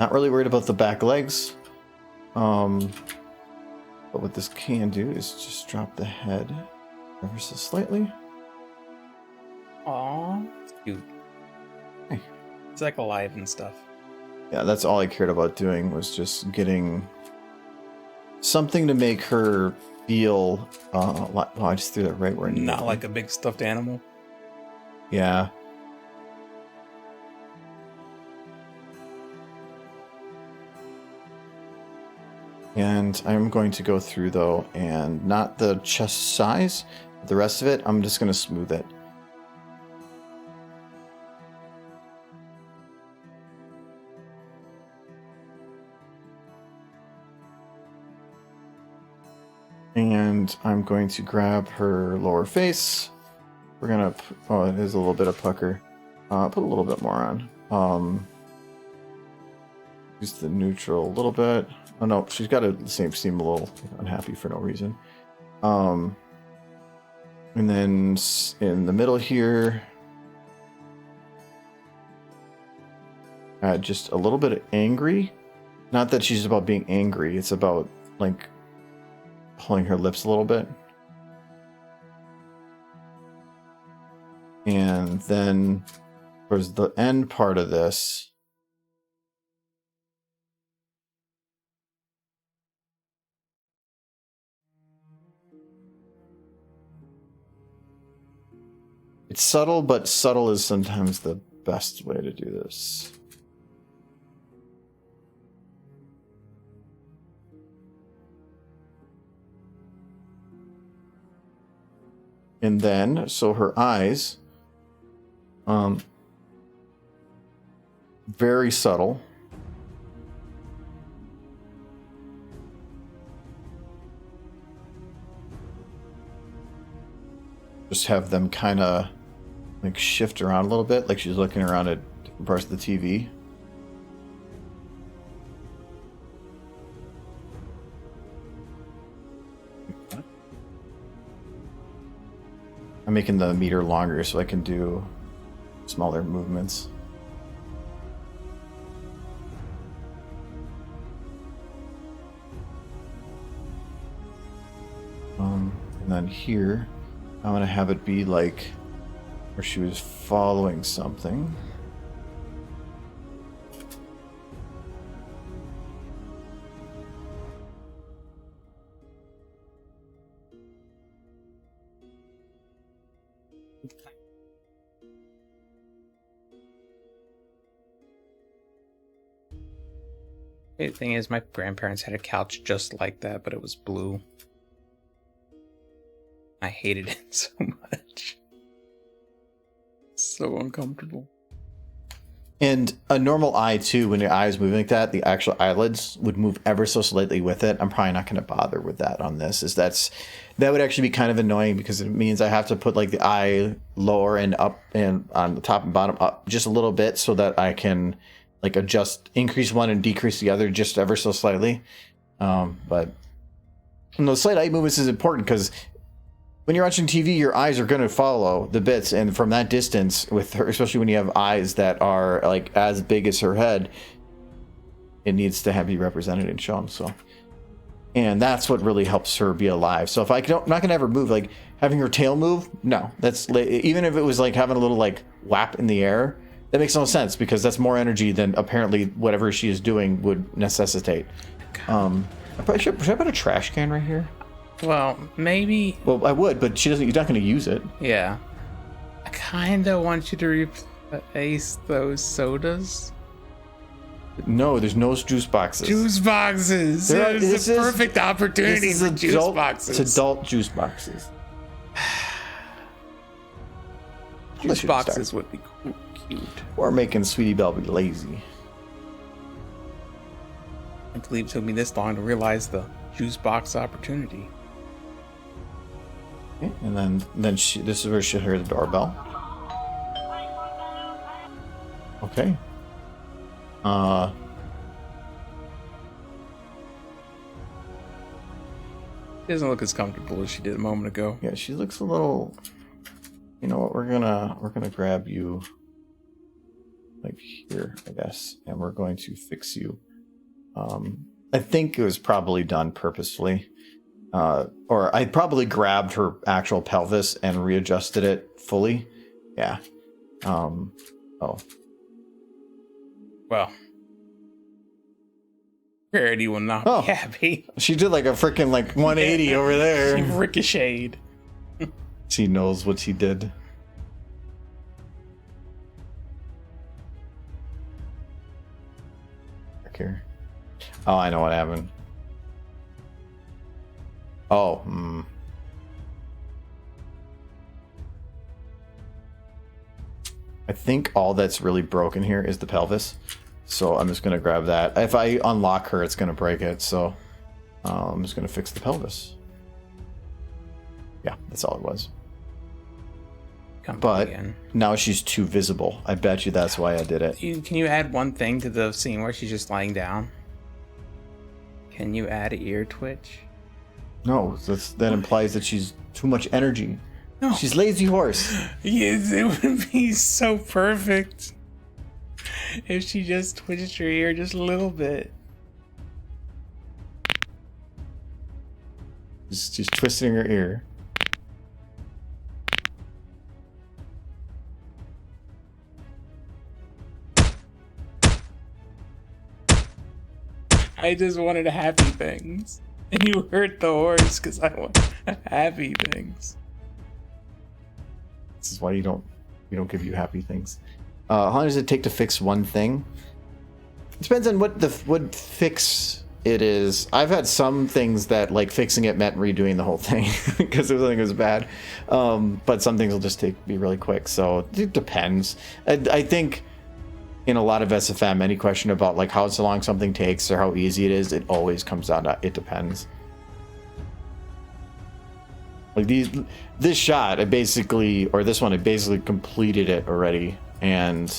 Not really worried about the back legs. But what this can do is just drop the head ever so slightly. Aw, it's cute. Hey. It's like alive and stuff. Yeah, that's all I cared about doing was just getting something to make her feel. I just threw that right where I needed Not it. like a big stuffed animal. Yeah. And I'm going to go through though, and not the chest size, but the rest of it, I'm just going to smooth it. And I'm going to grab her lower face. We're going to, oh, it is a little bit of pucker. Put a little bit more on. Use the neutral a little bit. Oh no, she's got to seem a little unhappy for no reason. And then in the middle here, just a little bit of angry. Not that she's about being angry. It's about like pulling her lips a little bit. And then towards the end part of this, it's subtle, but subtle is sometimes the best way to do this. And then, so her eyes, very subtle. Just have them kind of like shift around a little bit, like she's looking around at different parts of the TV. I'm making the meter longer so I can do smaller movements. And then here, I want to have it be like where she was following something. The thing is, my grandparents had a couch just like that, but it was blue. I hated it so much. So uncomfortable. And a normal eye too, when your eye is moving like that, the actual eyelids would move ever so slightly with it. I'm probably not going to bother with that on this. That would actually be kind of annoying because it means I have to put like the eye lower and up and on the top and bottom up just a little bit so that I can like adjust, increase one and decrease the other just ever so slightly. But those slight eye movements is important because when you're watching TV, your eyes are going to follow the bits, and from that distance, with her, especially when you have eyes that are like as big as her head, it needs to be represented and shown. So, and that's what really helps her be alive. So if I'm not going to have her move, like having her tail move, no, that's even if it was like having a little like whap in the air, that makes no sense because that's more energy than apparently whatever she is doing would necessitate. Should I put a trash can right here? Well, maybe. Well, I would, but she doesn't. You're not going to use it. Yeah. I kind of want you to replace those sodas. No, there's no juice boxes. Juice boxes. This is a perfect opportunity for juice boxes. It's adult juice boxes. Juice boxes would be cute. Or making Sweetie Belle be lazy. I can't believe it took me this long to realize the juice box opportunity. Okay, and then this is where she'll hear the doorbell. Okay. She doesn't look as comfortable as she did a moment ago. Yeah, she looks a little. You know what? We're gonna grab you like here, I guess, and we're going to fix you. I think it was probably done purposefully. Or I probably grabbed her actual pelvis and readjusted it fully. Yeah. Oh. Well, Rarity will not be happy. She did like a freaking like 180 over there. She ricocheted. She knows what she did. Back here. Oh, I know what happened. Oh, I think all that's really broken here is the pelvis. So I'm just going to grab that. If I unlock her, it's going to break it. So I'm just going to fix the pelvis. Yeah, that's all it was. But now she's too visible. I bet you that's why I did it. Can you add one thing to the scene where she's just lying down? Can you add an ear twitch? No, that implies that she's too much energy. No. She's lazy horse. Yes, it would be so perfect if she just twitched her ear just a little bit. She's twisting her ear. I just wanted happy things. And you hurt the horse because I want happy things. This is why we don't give you happy things. How long does it take to fix one thing? It depends on what fix it is. I've had some things that like fixing it meant redoing the whole thing because something was bad. But some things will just be really quick. So it depends. I think in a lot of SFM, any question about like how long something takes or how easy it is, it always comes down to it depends. Like this shot, this one, I basically completed it already, and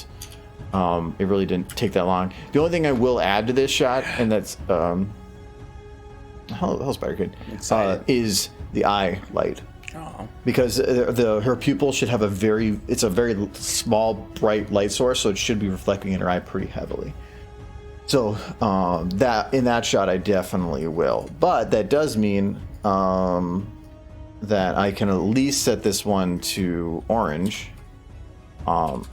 it really didn't take that long. The only thing I will add to this shot, and that's how's Spider Kid, is the eye light. Oh. Because her pupil should have a very small bright light source, so it should be reflecting in her eye pretty heavily. So that in that shot I definitely will, but that does mean that I can at least set this one to orange, and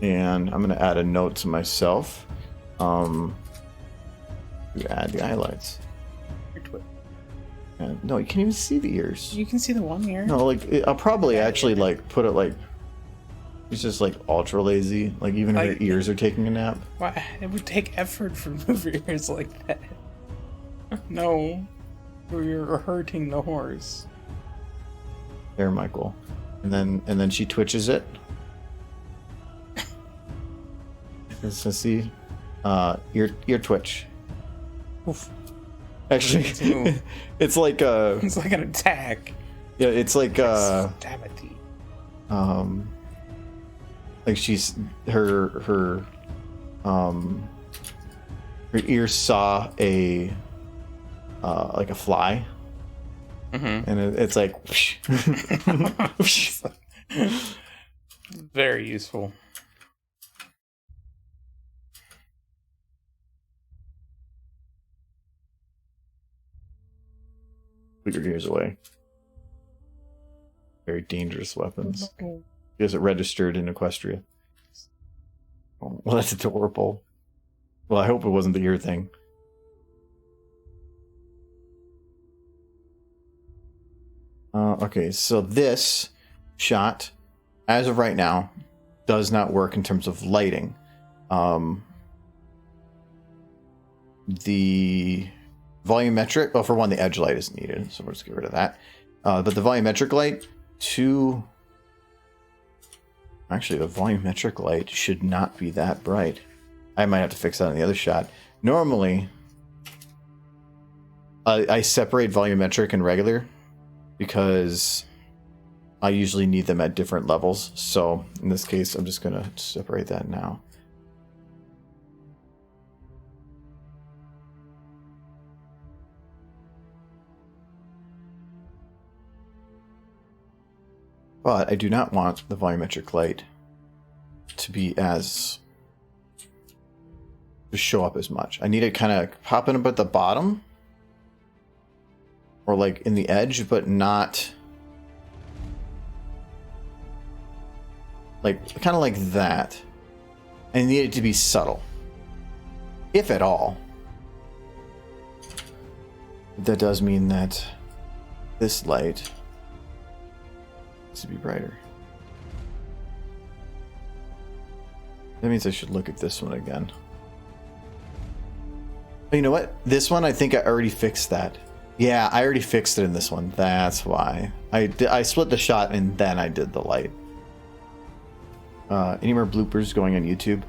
I'm going to add a note to myself to add the highlights. No, you can't even see the ears. You can see the one ear. No, like I'll probably actually like put it like it's just like ultra lazy. Like even her ears are taking a nap. Why? It would take effort for move your ears like that. No, you're hurting the horse. There, Michael, and then she twitches it. So see, ear twitch. Oof. Actually, it's like it's like an attack. Yeah, it's like like she's her ear saw a like a fly, and it's like very useful. Put your ears away. Very dangerous weapons. He has it registered in Equestria. Oh, well, that's adorable. Well, I hope it wasn't the ear thing. Okay, so this shot, as of right now, does not work in terms of lighting. The volumetric, well, for one, the edge light is needed, so we'll just get rid of that. But the volumetric light, actually, the volumetric light should not be that bright. I might have to fix that in the other shot. Normally, I separate volumetric and regular because I usually need them at different levels. So in this case, I'm just going to separate that now. But I do not want the volumetric light to be as to show up as much. I need it kind of popping up at the bottom or like in the edge, but not like kind of like that. I need it to be subtle, if at all. That does mean that this light needs to be brighter. That means I should look at this one again. Oh, you know what? This one, I think I already fixed that. Yeah, I already fixed it in this one. That's why. I split the shot and then I did the light. Any more bloopers going on YouTube?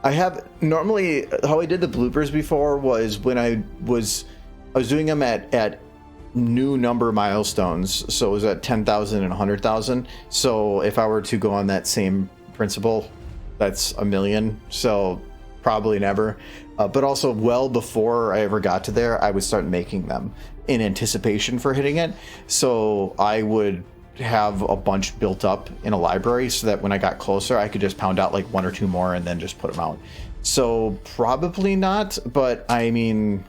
I have normally how I did the bloopers before was when I was doing them at new number milestones. So it was at 10,000 and 100,000. So if I were to go on that same principle, that's 1,000,000. So probably never. But also well before I ever got to there, I would start making them in anticipation for hitting it. So I would have a bunch built up in a library so that when I got closer, I could just pound out like 1 or 2 more and then just put them out. So probably not, but I mean,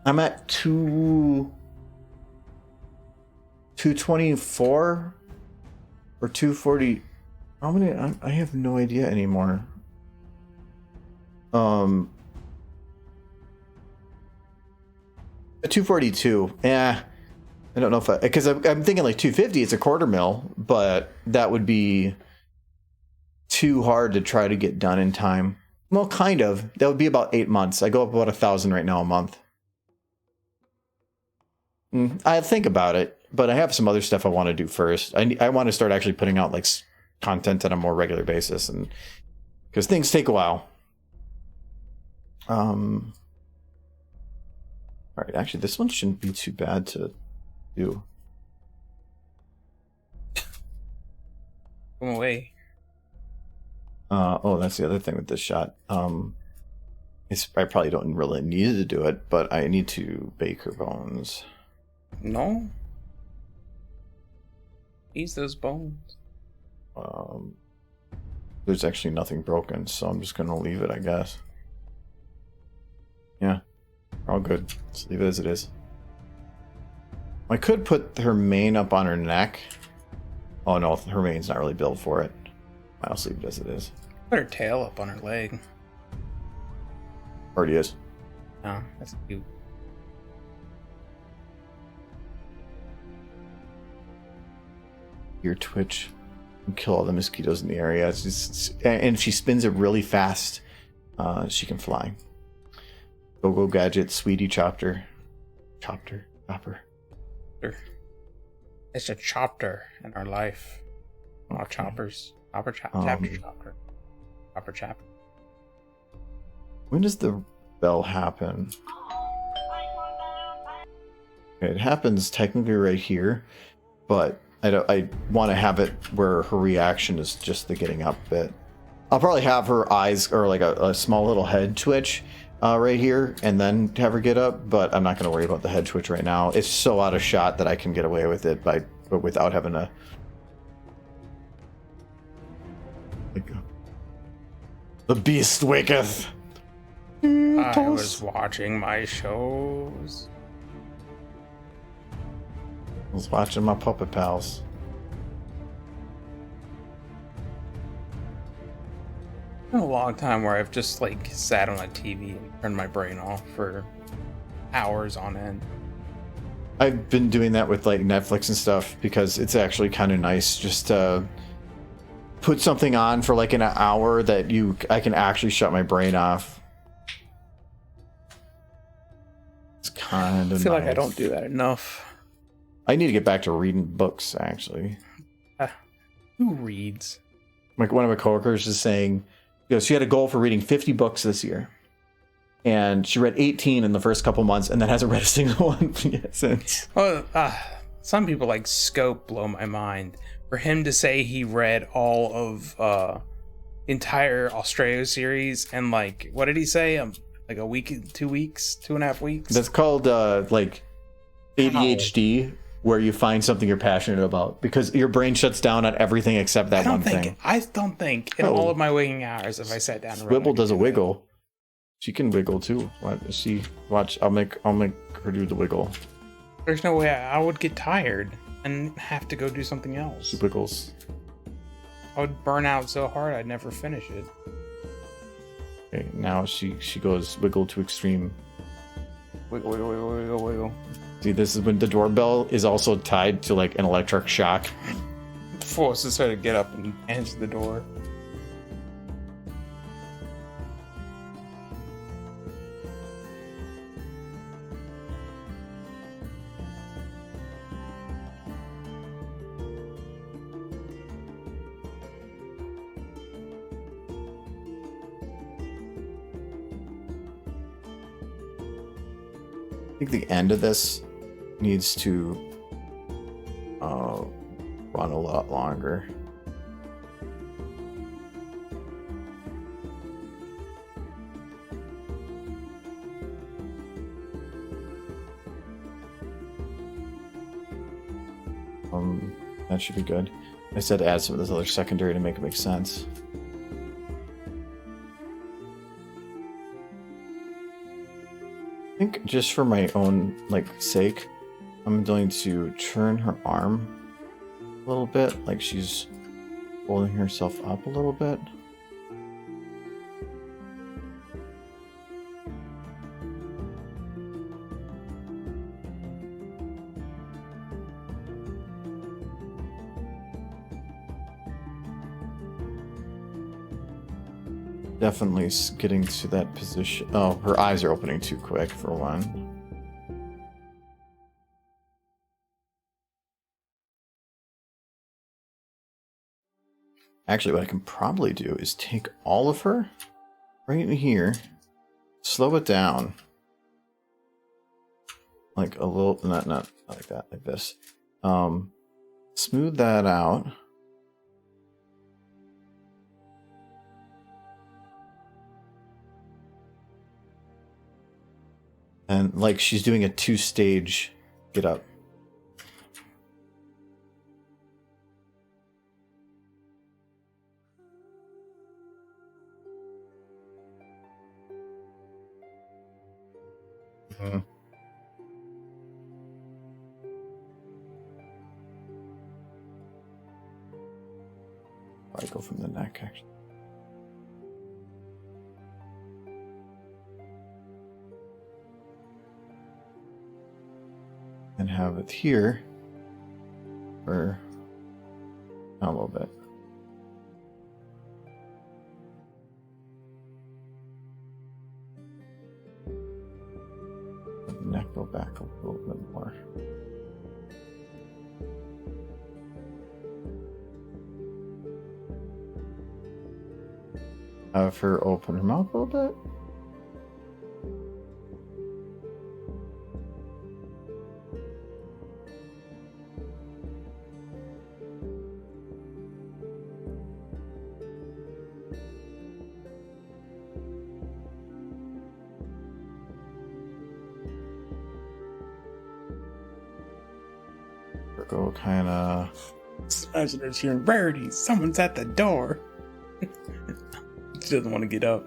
I'm at 224 or 240. How many? I have no idea anymore. At 242. Yeah. I don't know if because I'm thinking like 250, it's a 1/4 mil, but that would be too hard to try to get done in time. Well, kind of. That would be about 8 months. I go up about 1,000 right now a month. I think about it, but I have some other stuff I want to do first. I want to start actually putting out like content on a more regular basis, and because things take a while. All right, actually, this one shouldn't be too bad to do. Come away. Oh, that's the other thing with this shot. I probably don't really need to do it, but I need to bake her bones. No. Ease those bones. There's actually nothing broken, so I'm just gonna leave it, I guess. Yeah, all good. Just leave it as it is. I could put her mane up on her neck. Oh no, her mane's not really built for it. I'll just leave it as it is. Put her tail up on her leg. Already is. Oh, that's cute. Your twitch and kill all the mosquitoes in the area. And if she spins it really fast, she can fly. Go gadget, sweetie chopper. Chopper. It's a chapter in our life. Our choppers. Chapter. When does the bell happen? Okay, it happens technically right here, but I want to have it where her reaction is just the getting up bit. I'll probably have her eyes or like a small little head twitch right here and then have her get up, but I'm not going to worry about the head twitch right now. It's so out of shot that I can get away with it but without having to like, the beast waketh. I was watching my shows. I was watching my puppet pals. It's been a long time where I've just like sat on a TV and turned my brain off for hours on end. I've been doing that with like Netflix and stuff because it's actually kind of nice just to put something on for like an hour that I can actually shut my brain off. It's kind of I feel nice. like I don't do that enough. I need to get back to reading books actually. Who reads? Like one of my coworkers is saying, she had a goal for reading 50 books this year. And she read 18 in the first couple months and then hasn't read a single one since. Well, some people like Scope blow my mind. For him to say he read all of entire Australia series and like, what did he say? Like a week, 2 weeks, 2.5 weeks? That's called like ADHD. where you find something you're passionate about, because your brain shuts down on everything except that one thing. I don't think in all of my waking hours, if I sat down and Swivel does a wiggle. She can wiggle too. Watch. I'll make her do the wiggle. There's no way I would get tired and have to go do something else. She wiggles. I would burn out so hard I'd never finish it. Okay, now she goes wiggle to extreme. Wiggle, wiggle, wiggle, wiggle, wiggle. See, this is when the doorbell is also tied to like an electric shock. Forces her to get up and answer the door. I think the end of this needs to run a lot longer. That should be good. I said add some of this other secondary to make it make sense. I think just for my own sake, I'm going to turn her arm a little bit, like she's holding herself up a little bit. Definitely getting to that position. Oh, her eyes are opening too quick for one. Actually, what I can probably do is take all of her right in here, slow it down. Like a little, not like that, like this. Smooth that out. And like she's doing a 2-stage get up. I go from the neck, actually. And have it here for a little bit. Let the neck go back a little bit more. Have her open her mouth a little bit. Go kind of. Imagine her cheering, Rarity, someone's at the door. She doesn't want to get up.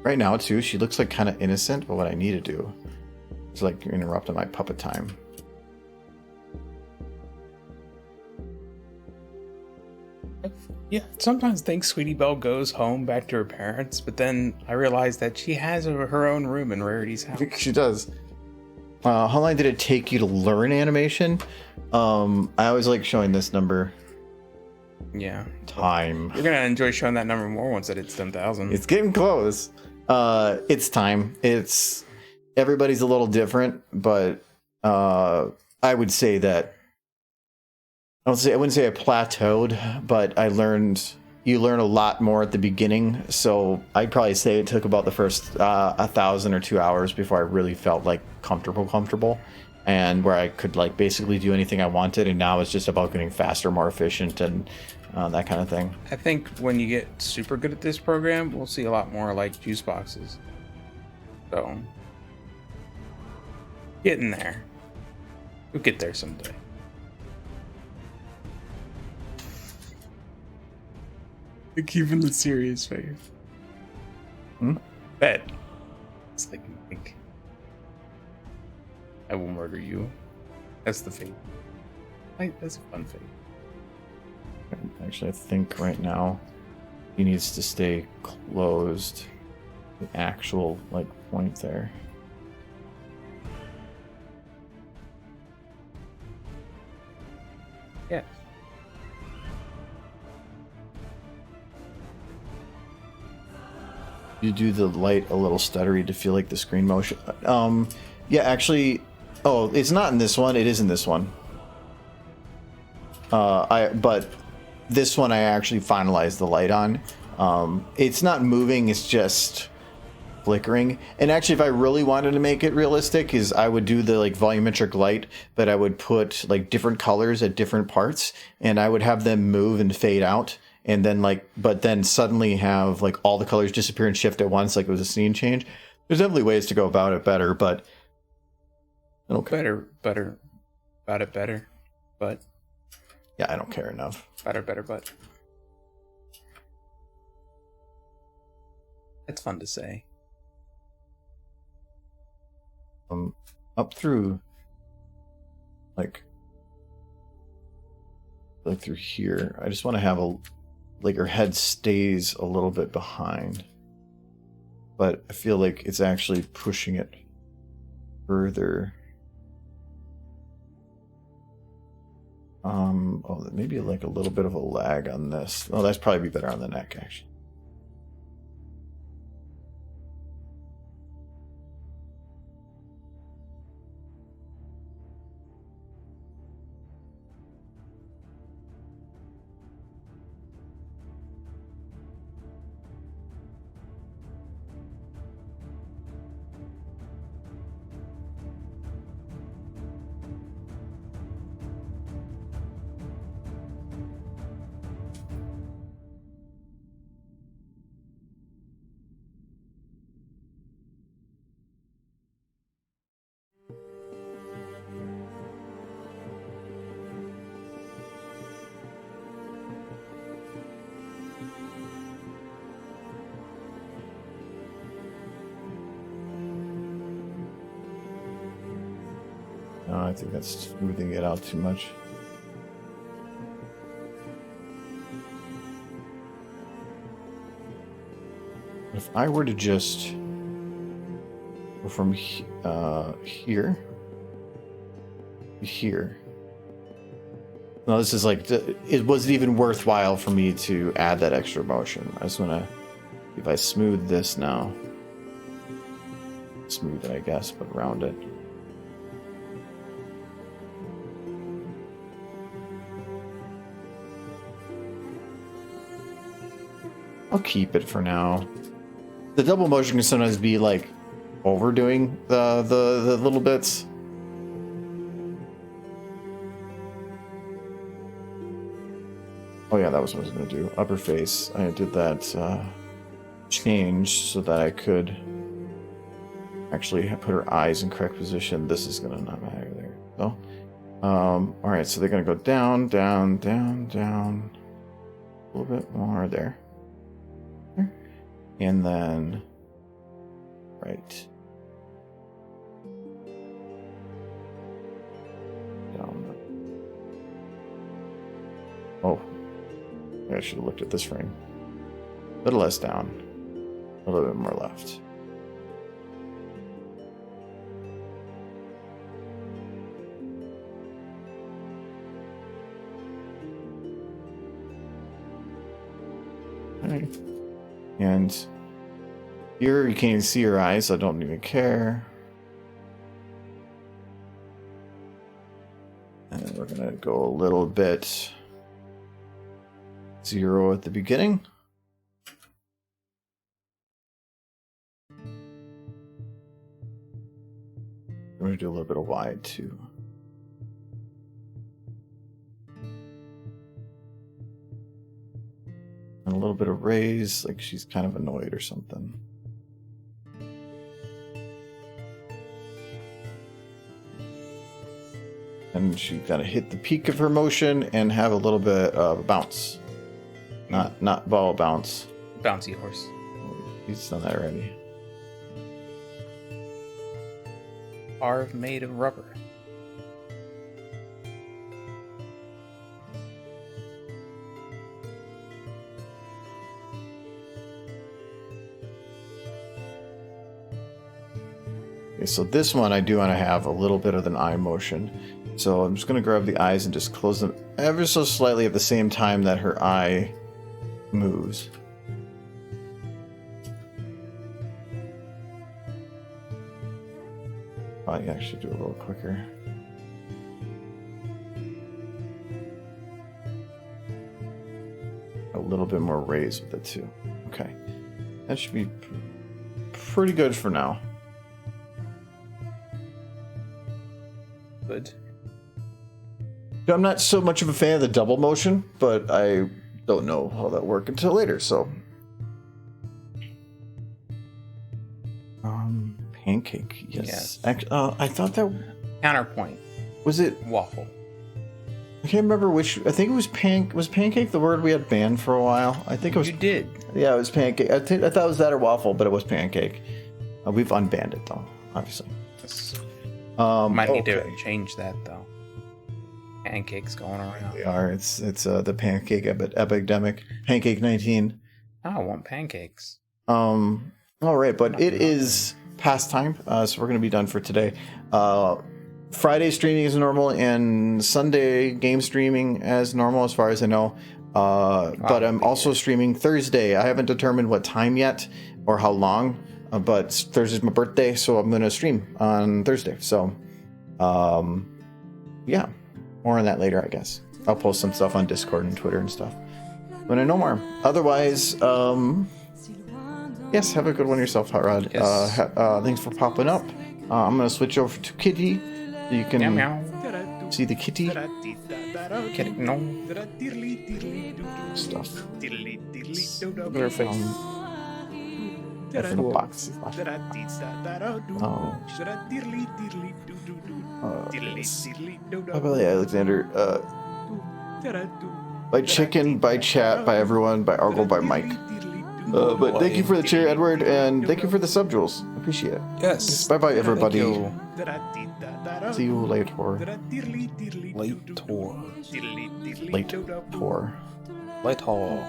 Right now, too, she looks like kind of innocent, but what I need to do is like interrupt my puppet time. Yeah, sometimes think Sweetie Belle goes home back to her parents, but then I realize that she has her own room in Rarity's house. I think she does. How long did it take you to learn animation? I always like showing this number. Yeah. Time. You're gonna enjoy showing that number more once it hits 10,000. It's getting close. It's time. It's everybody's a little different, but I would say that I wouldn't say I plateaued, but you learn a lot more at the beginning. So I'd probably say it took about the first 1,000 or 2 hours before I really felt like comfortable. and where I could like basically do anything I wanted, and now it's just about getting faster, more efficient, and that kind of thing. I think when you get super good at this program, we'll see a lot more like juice boxes. So, getting there. We'll get there someday. Keeping the serious face. Bet. It's like, I will murder you. That's the fate. That's a fun fate. Actually, I think right now he needs to stay closed. The actual like point there. Yeah. You do the light a little stuttery to feel like the screen motion. Yeah, actually, oh, it's not in this one. It is in this one. But this one I actually finalized the light on. It's not moving. It's just flickering. And actually, if I really wanted to make it realistic, is I would do the like volumetric light, but I would put like different colors at different parts, and I would have them move and fade out. And then but then suddenly have like all the colors disappear and shift at once, like it was a scene change. There's definitely ways to go about it better, but I don't care. Better. But. Yeah, I don't care enough. Better, but. It's fun to say. Up through, like through here, I just want to have her head stays a little bit behind, but I feel like it's actually pushing it further. Oh, maybe like a little bit of a lag on this. Oh, that's probably be better on the neck, actually. No, I think that's smoothing it out too much. If I were to just go from here to here. No, this is like, it wasn't even worthwhile for me to add that extra motion. I just want to, if I smooth this now, smooth it, I guess, but round it. I'll keep it for now. The double motion can sometimes be like overdoing the little bits. Oh yeah, that was what I was gonna do. Upper face. I did that change so that I could actually put her eyes in correct position. This is gonna not matter there. So, all right. So they're gonna go down, down, down, down. A little bit more there. And then, right. Down. Oh, I should have looked at this frame. A little less down, a little bit more left. All right. And here you can't even see her eyes, so I don't even care. And we're gonna go a little bit zero at the beginning. We're gonna to do a little bit of wide too. And a little bit of raise, like she's kind of annoyed or something. And she gotta hit the peak of her motion and have a little bit of a bounce. Not ball bounce. Bouncy horse. He's done that already. Are made of rubber. Okay, so this one I do want to have a little bit of an eye motion. So I'm just going to grab the eyes and just close them ever so slightly at the same time that her eye moves. I actually do a little quicker. A little bit more raise with it too. Okay. That should be pretty good for now. Good. I'm not so much of a fan of the double motion, but I don't know how that works until later, so. Pancake, yes. I thought that Counterpoint. was it. Waffle. I can't remember which. I think it was Was pancake the word we had banned for a while? I think it was. You did. Yeah, it was pancake. I thought it was that or waffle, but it was pancake. We've unbanned it though, obviously. Might need to change that though. Pancakes going around. They are. It's the pancake epidemic. Pancake 19. I want pancakes. All right, but it is past time, so we're gonna be done for today. Friday streaming is normal, and Sunday game streaming as normal, as far as I know. But I'm also streaming Thursday. I haven't determined what time yet or how long, but Thursday's my birthday, so I'm gonna stream on Thursday. So, yeah, more on that later, I guess. I'll post some stuff on Discord and Twitter and stuff when I know more. Otherwise, yes, have a good one yourself, Hot Rod. Yes. Thanks for popping up. I'm gonna switch over to Kitty so you can Meow. see the kitty No. stuff. Her face. In the box. Bye bye, Alexander. By chicken, by chat, by everyone, by Argle, by Mike. But thank you for the cheer, Edward, and thank you for the sub, Jules. Appreciate it. Yes. Bye bye, everybody. Thank you. See you later. Late tour. Late tour. Late haul.